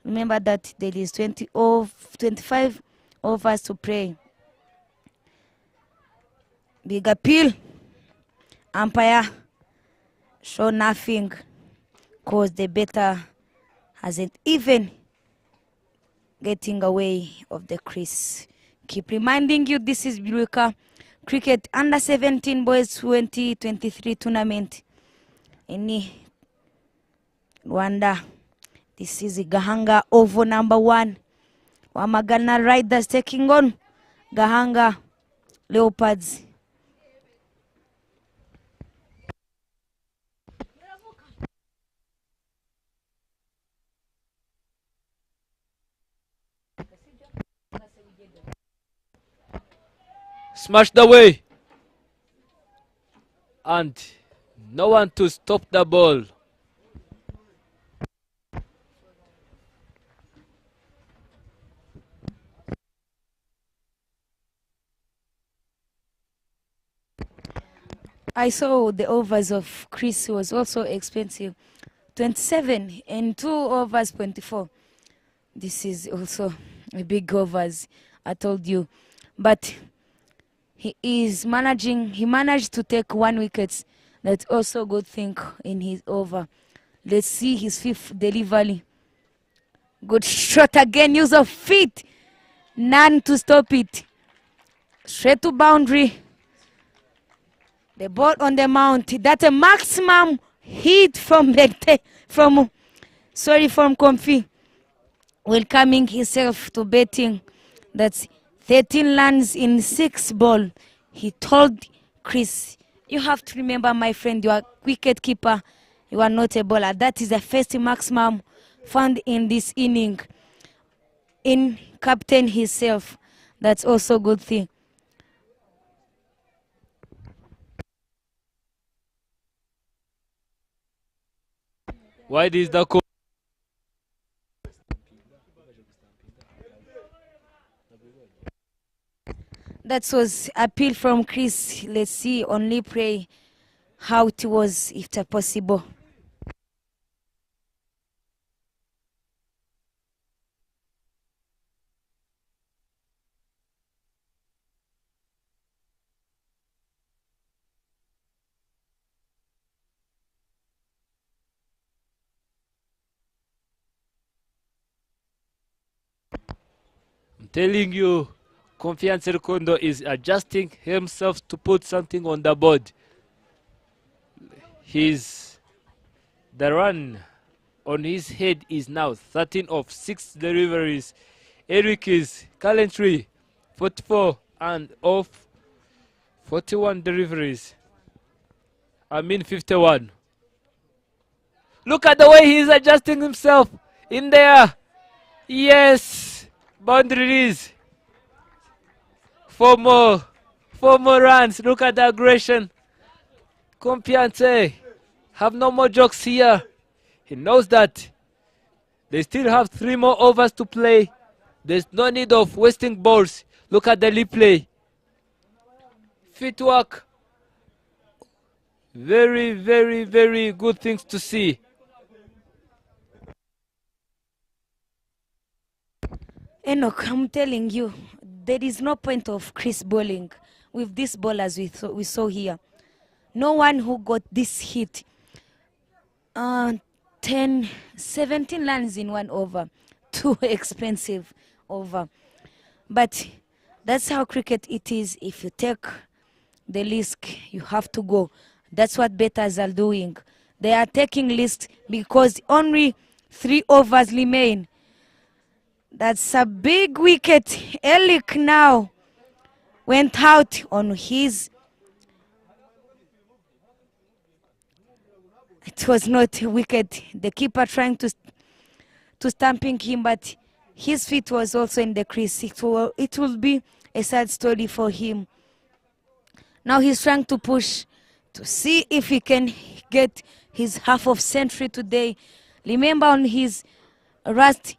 Remember that there is 25 overs to play. Big appeal. Umpire show nothing, cause the batter hasn't even getting away of the crease. Keep reminding you, this is BYIRUKA Cricket Under 17 Boys 2023 tournament in Rwanda. This is Gahanga over number 1. RWAMAGANA Riders taking on Gahanga Leopards. Smashed away, and no one to stop the ball. I saw the overs of Chris was also expensive. 27 and 2 overs 24. This is also a big overs, I told you. But he managed to take 1 wicket. That's also a good thing in his over. Let's see his 5th delivery. Good shot again, use of feet. None to stop it. Straight to boundary. The ball on the mount. That's a maximum hit from Comfy. Welcoming himself to betting. That's 13 runs in 6 ball. He told Chris, you have to remember, my friend, you are wicket keeper. You are not a bowler. That is the first maximum found in this inning. In captain himself. That's also a good thing. Why is the call? That was appeal from Chris. Let's see, only pray how it was, if it's possible. I'm telling you, Confiance Rukundo is adjusting himself to put something on the board. The run on his head is now 13 of 6 deliveries. Eric is currently 44 and of 41 deliveries. 51. Look at the way he's adjusting himself in there. Yes, boundaries. 4 more runs. Look at the aggression. Confiance have no more jokes here. He knows that they still have 3 more overs to play. There's no need of wasting balls. Look at the replay. Footwork. Very, very, very good things to see. Enoch, I'm telling you, there is no point of Chris bowling with this ball as we saw here. No one who got this hit. 10, 17 runs in 1 over. Too expensive over. But that's how cricket it is. If you take the risk, you have to go. That's what bettors are doing. They are taking risk because only 3 overs remain. That's a big wicket. Elik now went out on his... It was not a wicket. The keeper trying to stamping him, but his feet was also in the crease. It will be a sad story for him. Now he's trying to push to see if he can get his half of century today. Remember on his last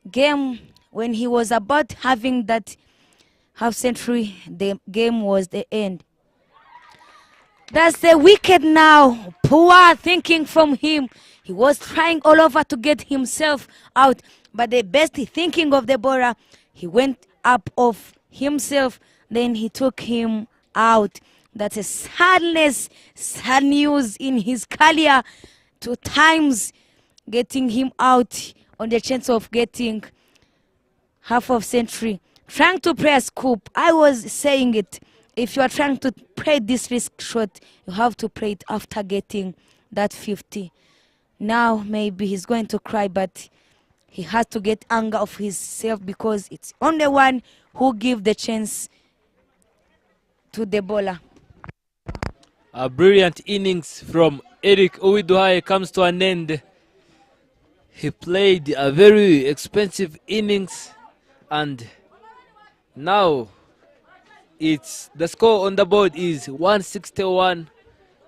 game when he was about having that half century, the game was the end. That's the wicket now. Poor thinking from him. He was trying all over to get himself out, but the best thinking of the bowler, he went up of himself, then he took him out. That's a sadness, sad news in his career. 2 times getting him out on the chance of getting half of century. Trying to play a scoop. I was saying it. If you are trying to play this risk shot, you have to play it after getting that 50. Now maybe he's going to cry, but he has to get anger of himself because it's only one who give the chance to the bowler. A brilliant innings from Eric Uwiduhaye comes to an end. He played a very expensive innings, and now the score on the board is 161,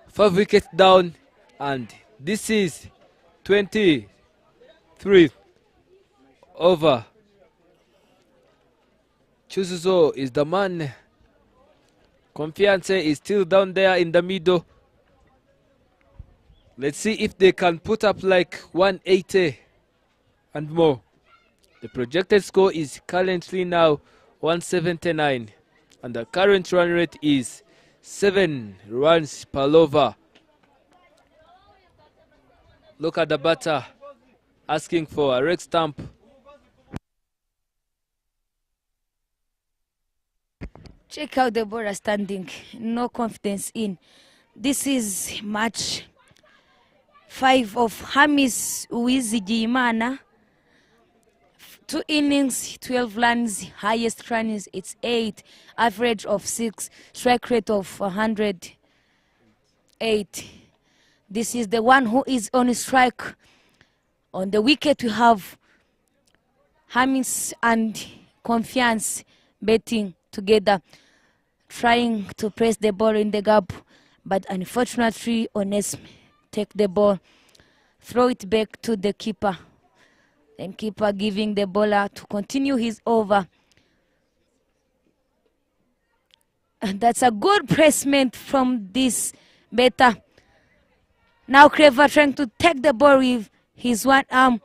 5 wickets down, and this is 23 over. Chuzuzo is the man. Confiance is still down there in the middle. Let's see if they can put up like 180 and more. The projected score is currently now 179, and the current run rate is 7 runs per over. Look at the batter asking for a red stamp. Check out the bowler standing. No confidence in. This is match 5 of Hamis Uwizigiyimana. 2 innings, 12 runs, highest runs it's 8, average of 6, strike rate of 108. This is the one who is on strike. On the wicket we have Hamis and Confiance betting together, trying to press the ball in the gap, but unfortunately Onesme take the ball, throw it back to the keeper. And keeper giving the bowler to continue his over. And that's a good placement from this batter. Now Clever trying to take the ball with his one arm.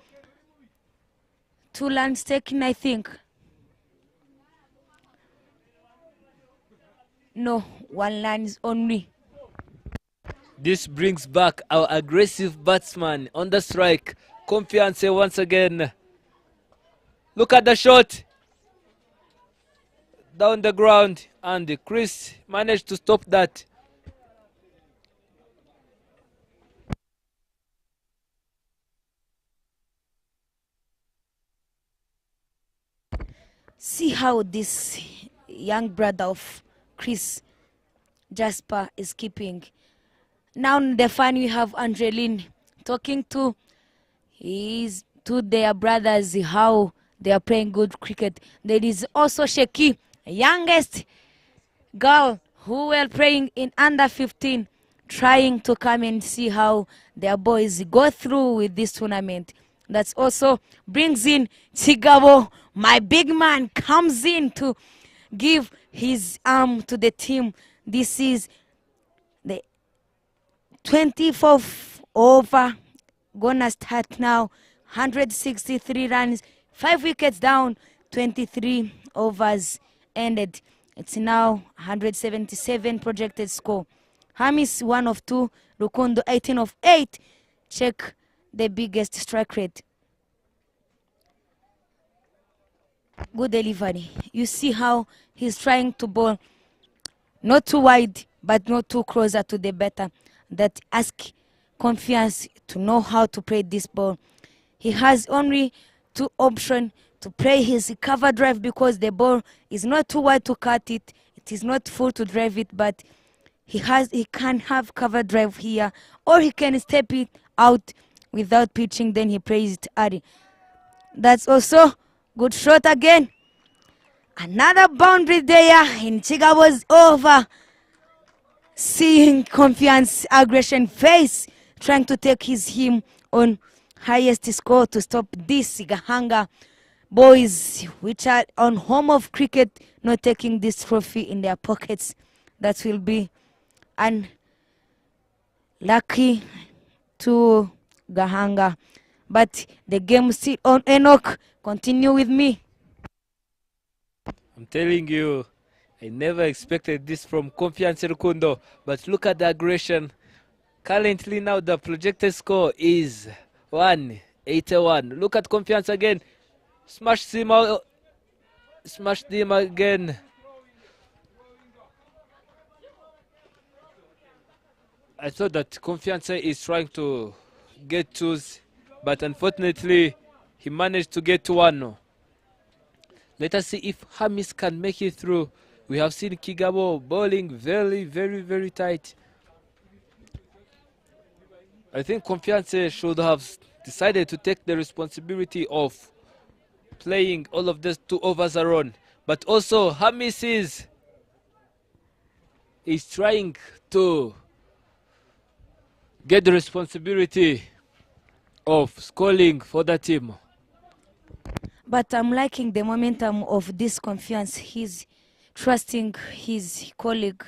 2 runs taken, I think. No, 1 run is only. This brings back our aggressive batsman on the strike. Confiance once again. Look at the shot. Down the ground, and Chris managed to stop that. See how this young brother of Chris, Jasper, is keeping. Now in the fan we have Angeline talking to their brothers how they are playing good cricket. There is also Sheki, youngest girl who were playing in under 15, trying to come and see how their boys go through with this tournament. That's also brings in Chigabo, my big man, comes in to give his arm to the team. This is the 24th over. Gonna start now. 163 runs, 5 wickets down, 23 overs ended. It's now 177 projected score. Hamis 1 of 2, Rukundo 18 of 8. Check the biggest strike rate. Good delivery. You see how he's trying to bowl not too wide but not too closer to the batter. That ask confiance to know how to play this ball. He has only 2 options to play his cover drive because the ball is not too wide to cut it. It is not full to drive it, but he can have cover drive here, or he can step it out without pitching, then he plays it early. That's also good shot again. Another boundary there in Chigabo's over. Seeing confiance, aggression face, trying to take him on highest score to stop this Gahanga boys, which are on home of cricket, not taking this trophy in their pockets. That will be unlucky to Gahanga. But the game still on. Enoch, continue with me. I'm telling you, I never expected this from Confiance Rukundo, but look at the aggression. Currently now the projected score is 181. Look at Confiance again. Smashed him out. Smashed him again. I thought that Confiance is trying to get twos, but unfortunately he managed to get to one. Let us see if Hamis can make it through. We have seen Kigabo bowling very tight. I think Confiance should have decided to take the responsibility of playing all of these 2 overs alone. But also Hamis is trying to get the responsibility of scoring for the team. But I'm liking the momentum of this Confiance. He's trusting his colleague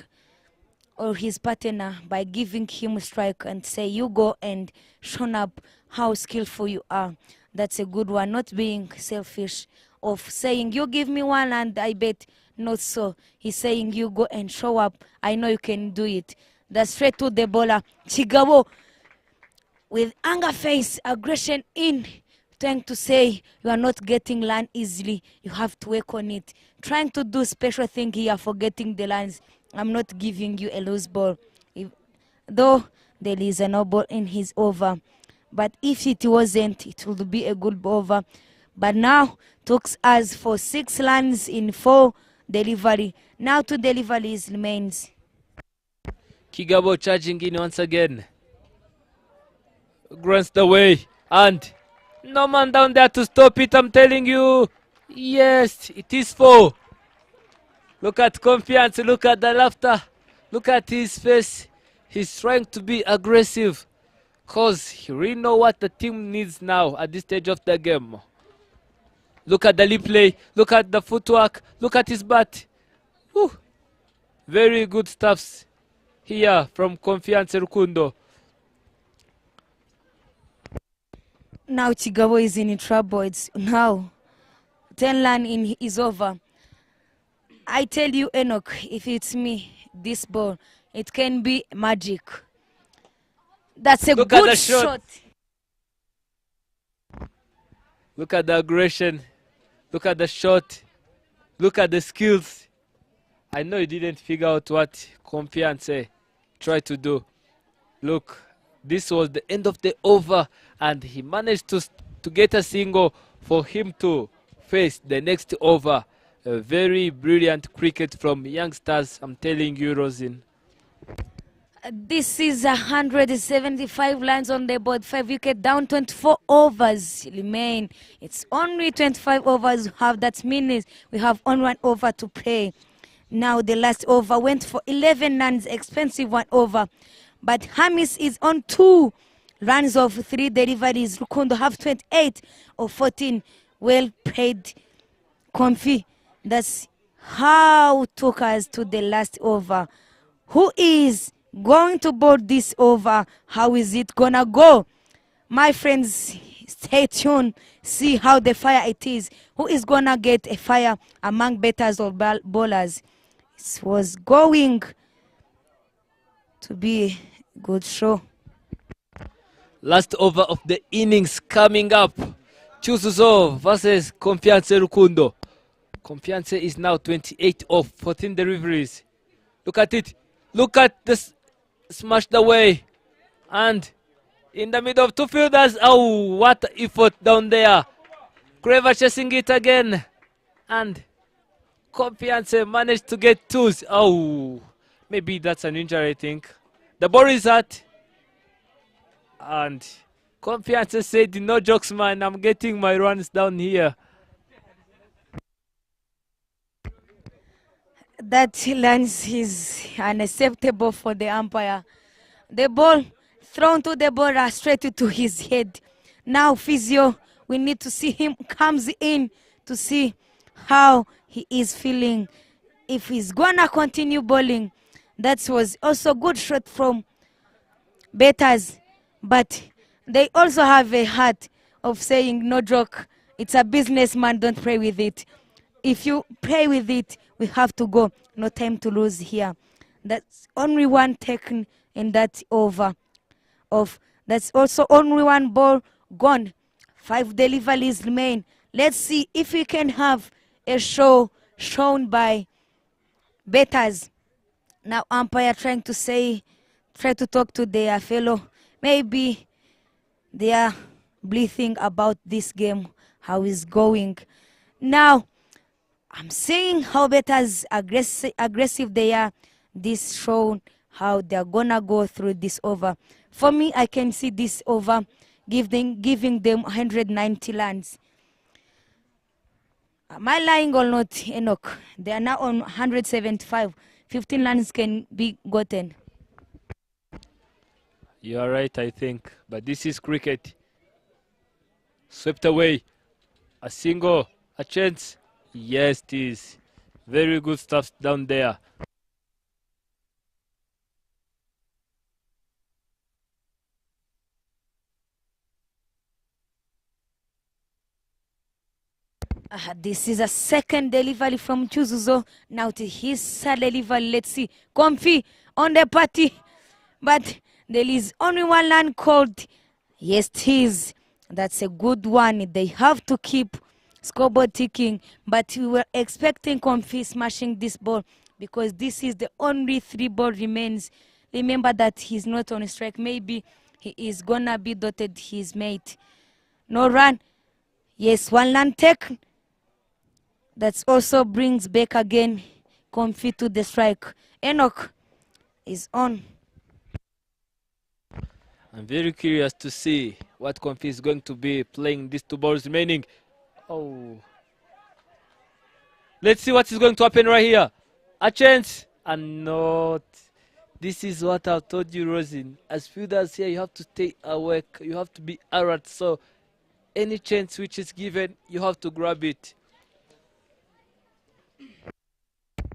or his partner by giving him a strike and say, you go and show up how skillful you are. That's a good one. Not being selfish of saying, you give me one and I bet not so. He's saying, you go and show up. I know you can do it. That's straight to the bowler. Chigabo with anger face, aggression in, trying to say you are not getting land easily. You have to work on it. Trying to do special thing here, forgetting the lines. I'm not giving you a loose ball. Though there is a no ball in his over. But if it wasn't, it would be a good over. But now, talks us for 6 lines in 4 delivery. Now 2 deliveries remains. Kigabo charging in once again. Grants the way. And no man down there to stop it, I'm telling you. Yes, it is 4. Look at Confiance, look at the laughter. Look at his face. He's trying to be aggressive because he really knows what the team needs now at this stage of the game. Look at the lip play. Look at the footwork. Look at his bat. Whew. Very good stuffs here from Confiance Rukundo. Now Chigabo is in trouble. It's now 10 line is over. I tell you, Enoch, if it's me, this ball, it can be magic. That's a good shot. Look at the aggression. Look at the shot. Look at the skills. I know you didn't figure out what Confiance tried to do. Look, this was the end of the over, and he managed to get a single for him to face the next over. A very brilliant cricket from youngsters, I'm telling you, Rosin. This is 175 lines on the board, 5 wickets down, 24 overs remain. It's only 25 overs we have. That means we have only 1 over to play. Now the last over went for 11 runs, expensive 1 over. But Hamis is on 2 runs of 3 deliveries. Rukundo have 28 of 14. Well played, Comfy. That's how took us to the last over. Who is going to board this over? How is it gonna go? My friends, Stay tuned. See how the fire it is. Who is gonna get a fire among batters or bowlers? It was going to be a good show. Last over of the innings coming up. Chuzuzo versus Confiance Rukundo. Confiance is now 28 off, 14 deliveries. Look at it. Look at this smashed away. And in the middle of two fielders. Oh, what effort down there. Clever chasing it again. And Confiance managed to get twos. Oh, maybe that's an injury, I think. The ball is hurt. And Confiance said, no jokes, man. I'm getting my runs down here. That lens is unacceptable for the umpire. The ball thrown to the ball straight to his head. Now physio, we need to see him comes in to see how he is feeling. If he's gonna continue bowling. That was also good shot from batters, but they also have a heart of saying no joke. It's a business, man, don't play with it. If you play with it, we have to go. No time to lose here. That's only one taken in that over. That's also only one ball gone. 5 deliveries remain. Let's see if we can have a show shown by batters. Now umpire try to talk to their fellow. Maybe they are breathing about this game, how it's going. Now, I'm seeing how batters aggressive they are. This shown how they're gonna go through this over. For me, I can see this over giving them 190 runs. Am I lying or not, Enoch? They are now on 175. 15 runs can be gotten. You are right, I think. But this is cricket. Swept away. A single, a chance. Yes, it is. Very good stuff down there. This is a second delivery from Chuzuzo. Now to his third delivery. Let's see. Comfy on the party. But there is only one run called. Yes, it is. That's a good one. They have to keep scoreboard ticking. But we were expecting Comfy smashing this ball because this is the only 3 ball remains. Remember that he's not on strike. Maybe he is gonna be dotted his mate. No run. Yes, 1 run taken. That also brings back again Comfy to the strike. Enoch is on. I'm very curious to see what Comfy is going to be playing these 2 balls remaining. Oh. Let's see what is going to happen right here. A chance and not. This is what I've told you, Rosin. As fielders here, you have to stay awake. You have to be alert. So any chance which is given, you have to grab it.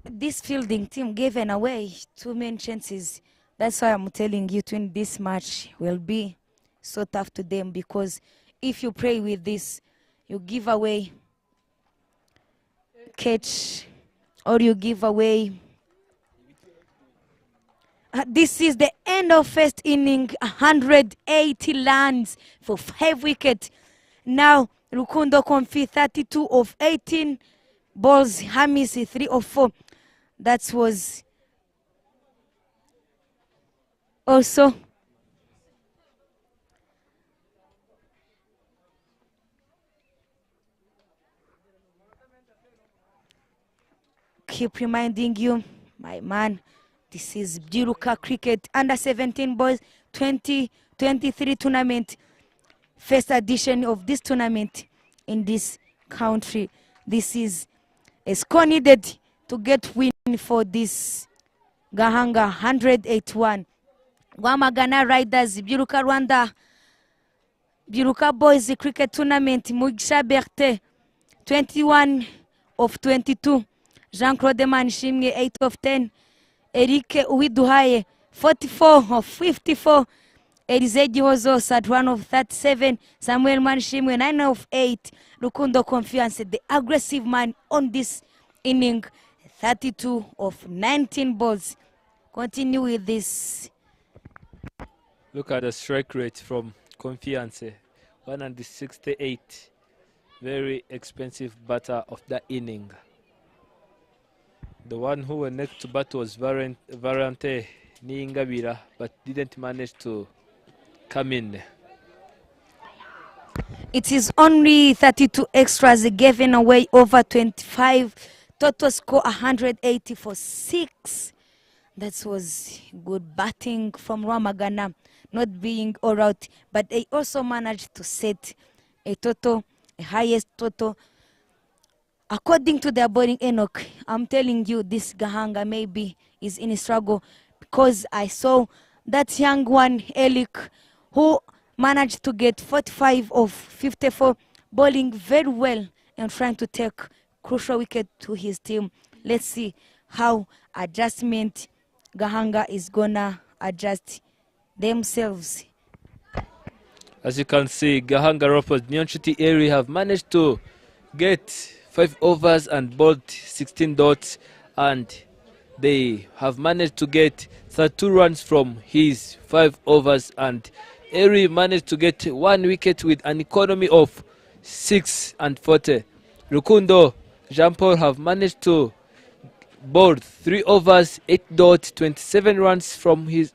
This fielding team given away 2 main chances. That's why I'm telling you, this match will be so tough to them, because if you play with this, you give away catch or you give away. This is the end of first inning. 180 runs for 5 wickets. Now Rukundo Comfy 32 of 18 balls. Hamis 3 of 4. That was also keep reminding you, my man, this is BYIRUKA Cricket Under 17 Boys 2023 tournament. First edition of this tournament in this country. This is a score needed to get win for this Gahanga 181. RWAMAGANA Riders, BYIRUKA Rwanda, BYIRUKA Boys Cricket Tournament, Mugisha Berthe, 21 of 22. Jean-Claude Manishimwe, 8 of 10. Eric Uwiduhaye, 44 of 54. Elize Gihozo at 1 of 37. Samuel Manishimwe 9 of 8. Rukundo Confiance, the aggressive man on this inning, 32 of 19 balls. Continue with this. Look at the strike rate from Confiance, 168. Very expensive batter of the inning. The one who were next to bat was Varante Niingabira, but didn't manage to come in. It is only 32 extras given away over 25. Total score 180 for 6. That was good batting from RWAMAGANA, not being all out, but they also managed to set a highest total. According to their bowling Enoch, I'm telling you, this Gahanga maybe is in a struggle, because I saw that young one, Elik, who managed to get 45 of 54, bowling very well and trying to take crucial wicket to his team. Let's see how adjustment Gahanga is gonna adjust themselves. As you can see, Gahanga Roppers, Nyanchuti area have managed to get 5 overs and bowled 16 dots, and they have managed to get 32 runs from his 5 overs, and Eri managed to get 1 wicket with an economy of 6 and 40. Rukundo Jean-Paul have managed to bowl 3 overs, 8 dots, 27 runs from his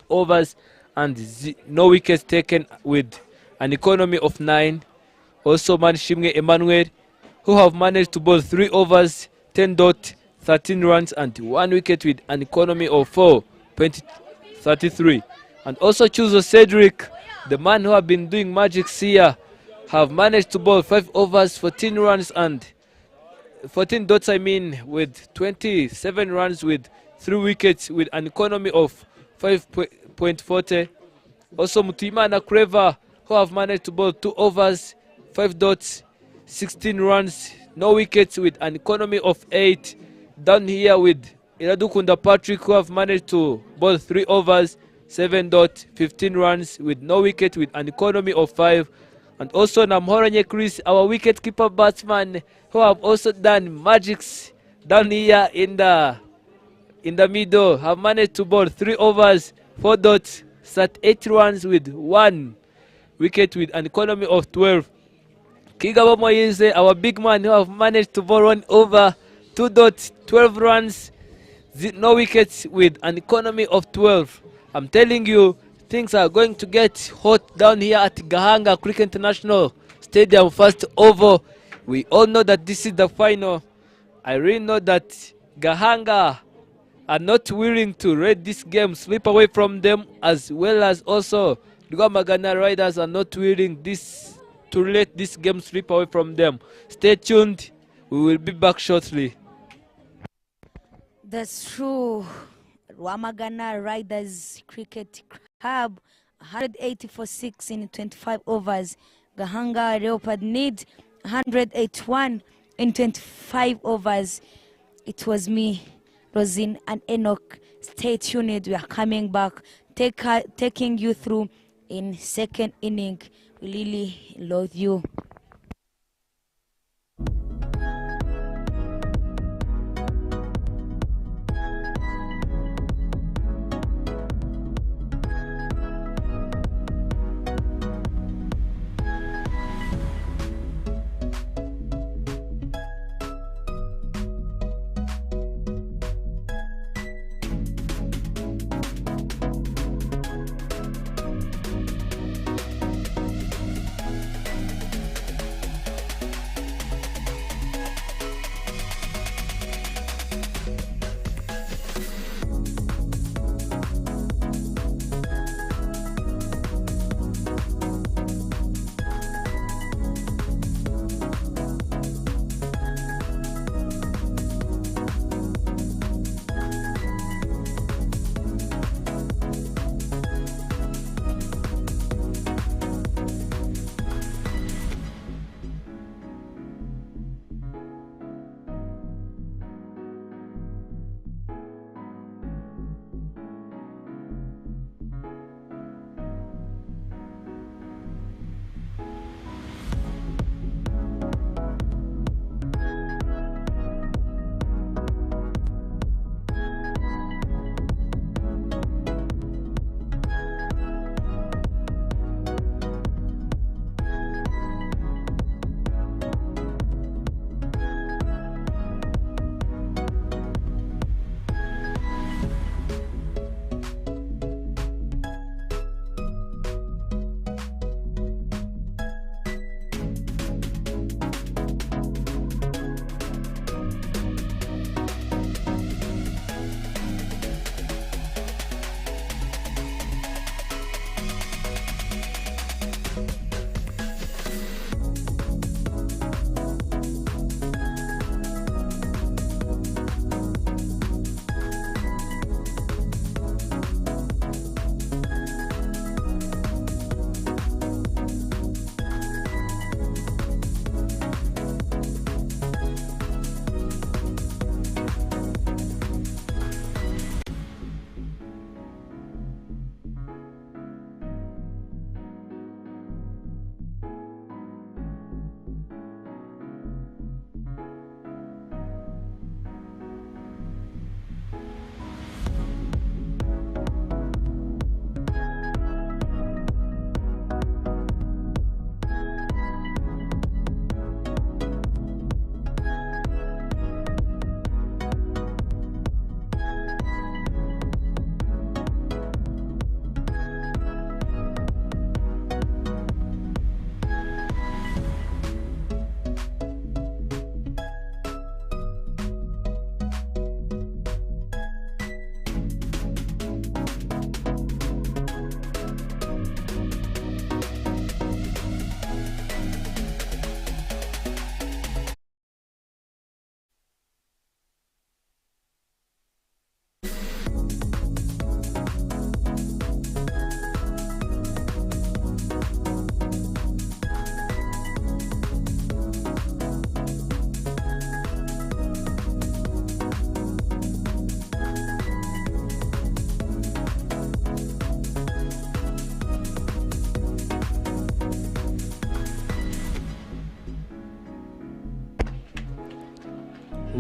overs, and no wickets taken with an economy of 9. Also Manishimwe Emmanuel, who have managed to bowl 3 overs, 10 dots, 13 runs and 1 wicket with an economy of 4.33. And also Chuzo Cedric, the man who have been doing magic here, have managed to bowl 5 overs, 14 runs and 14 dots, with 27 runs with 3 wickets with an economy of 5.40. Also Mutimana Kreva, who have managed to bowl 2 overs, 5 dots, 16 runs, no wickets with an economy of 8. Down here with Iradukunda Patrick, who have managed to bowl 3 overs, 7 dots, 15 runs with no wicket with an economy of 5. And also Namhoranye Chris, our wicket-keeper batsman, who have also done magics down here in the middle, have managed to bowl 3 overs, 4 dots, 8 runs with 1 wicket with an economy of 12. Kigabo Moise, our big man, who have managed to bowl 1 over, 2 dots, 12 runs, no wickets with an economy of 12. I'm telling you, things are going to get hot down here at Gahanga Cricket International Stadium, first over. We all know that this is the final. I really know that Gahanga are not willing to let this game slip away from them, as well as also RWAMAGANA Riders are not willing to let this game slip away from them. Stay tuned. We will be back shortly. That's true. RWAMAGANA Riders Cricket Club, 180 for 6 in 25 overs. Gahanga Leopard need 181 in 25 overs. It was me, Rosine and Enoch. Stay tuned. We are coming back, taking you through in second inning. We really love you.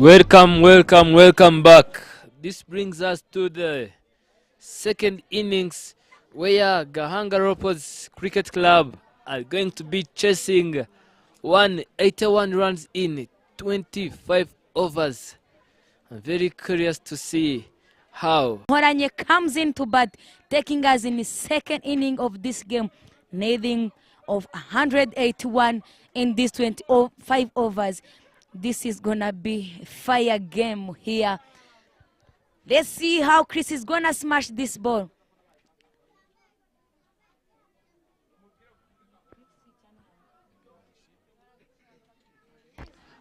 Welcome back. This brings us to the second innings where Gahanga Leopards Cricket Club are going to be chasing 181 runs in 25 overs. I'm very curious to see how Horanye comes into bat, taking us in the second inning of this game, needing of 181 in these 25 overs. This is gonna be a fire game here. Let's see how Chris is gonna smash this ball.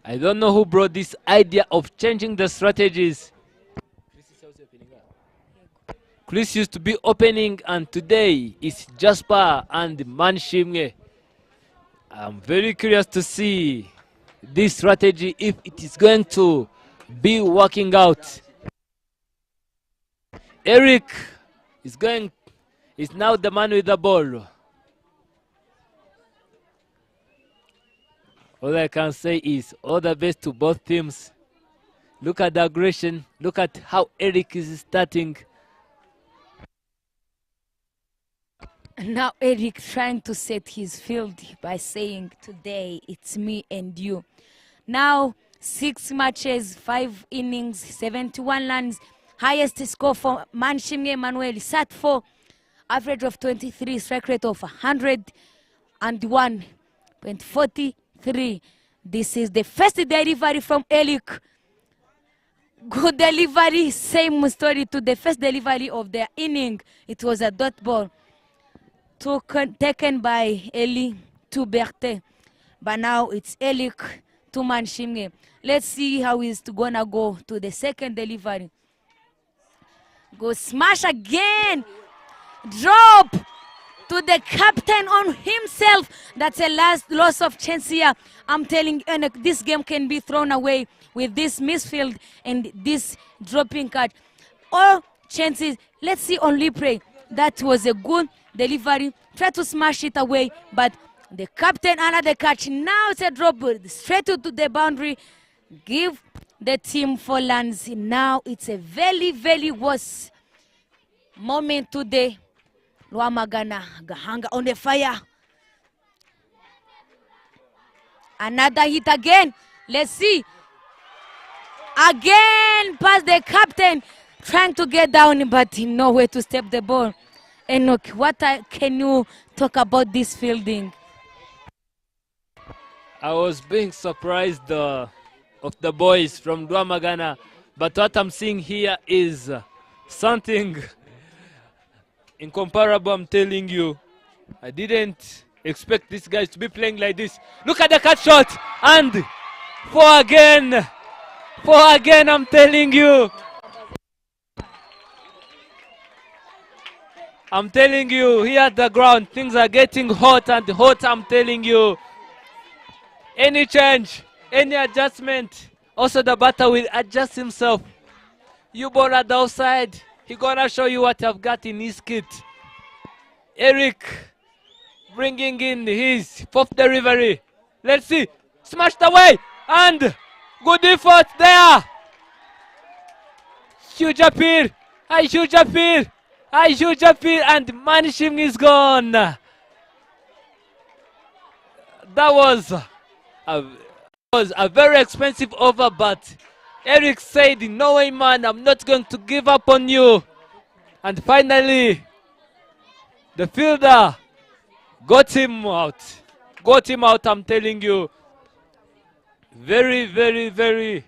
I don't know who brought this idea of changing the strategies. Chris used to be opening, and today it's Jasper and Manshimwe. I'm very curious to see this strategy, if it is going to be working out. Eric is now the man with the ball. All I can say is all the best to both teams. Look at the aggression. Look at how Eric is starting. Now Eric trying to set his field by saying, today it's me and you. Now 6 matches, 5 innings, 71 runs. Highest score for Manshimwe Emmanuel sat for average of 23, strike rate of 101.43. This is the first delivery from Eric. Good delivery, same story to the first delivery of the inning. It was a dot ball taken by Eli to Berthe. But now it's Eric to Manshimwe. Let's see how he's gonna go to the second delivery. Go smash again. Drop to the captain on himself. That's a last loss of chance here. I'm telling you, this game can be thrown away with this misfield and this dropping catch. All chances. Let's see on replay. That was a good delivery. Try to smash it away, but the captain another catch. Now it's a drop straight to the boundary. Give the team 4 runs. Now it's a very, very worse moment today. RWAMAGANA, Gahanga on the fire. Another hit again. Let's see. Again, past the captain. Trying to get down, but nowhere to step the ball. Enoch, what can you talk about this fielding? I was being surprised of the boys from RWAMAGANA, but what I'm seeing here is something incomparable. I'm telling you, I didn't expect these guys to be playing like this. Look at the cut shot, and 4 again. 4 again, I'm telling you. I'm telling you, here at the ground, things are getting hot and hot, I'm telling you. Any change, any adjustment, also the batter will adjust himself. You ball at the outside, he gonna show you what I've got in his kit. Eric bringing in his 4th delivery. Let's see, smashed away, and good effort there. Huge appeal, huge appeal. Huge appeal, and Manshimwe is gone. That was a very expensive over, but Eric said, no way man, I'm not going to give up on you. And finally, the fielder got him out. I'm telling you. Very, very, very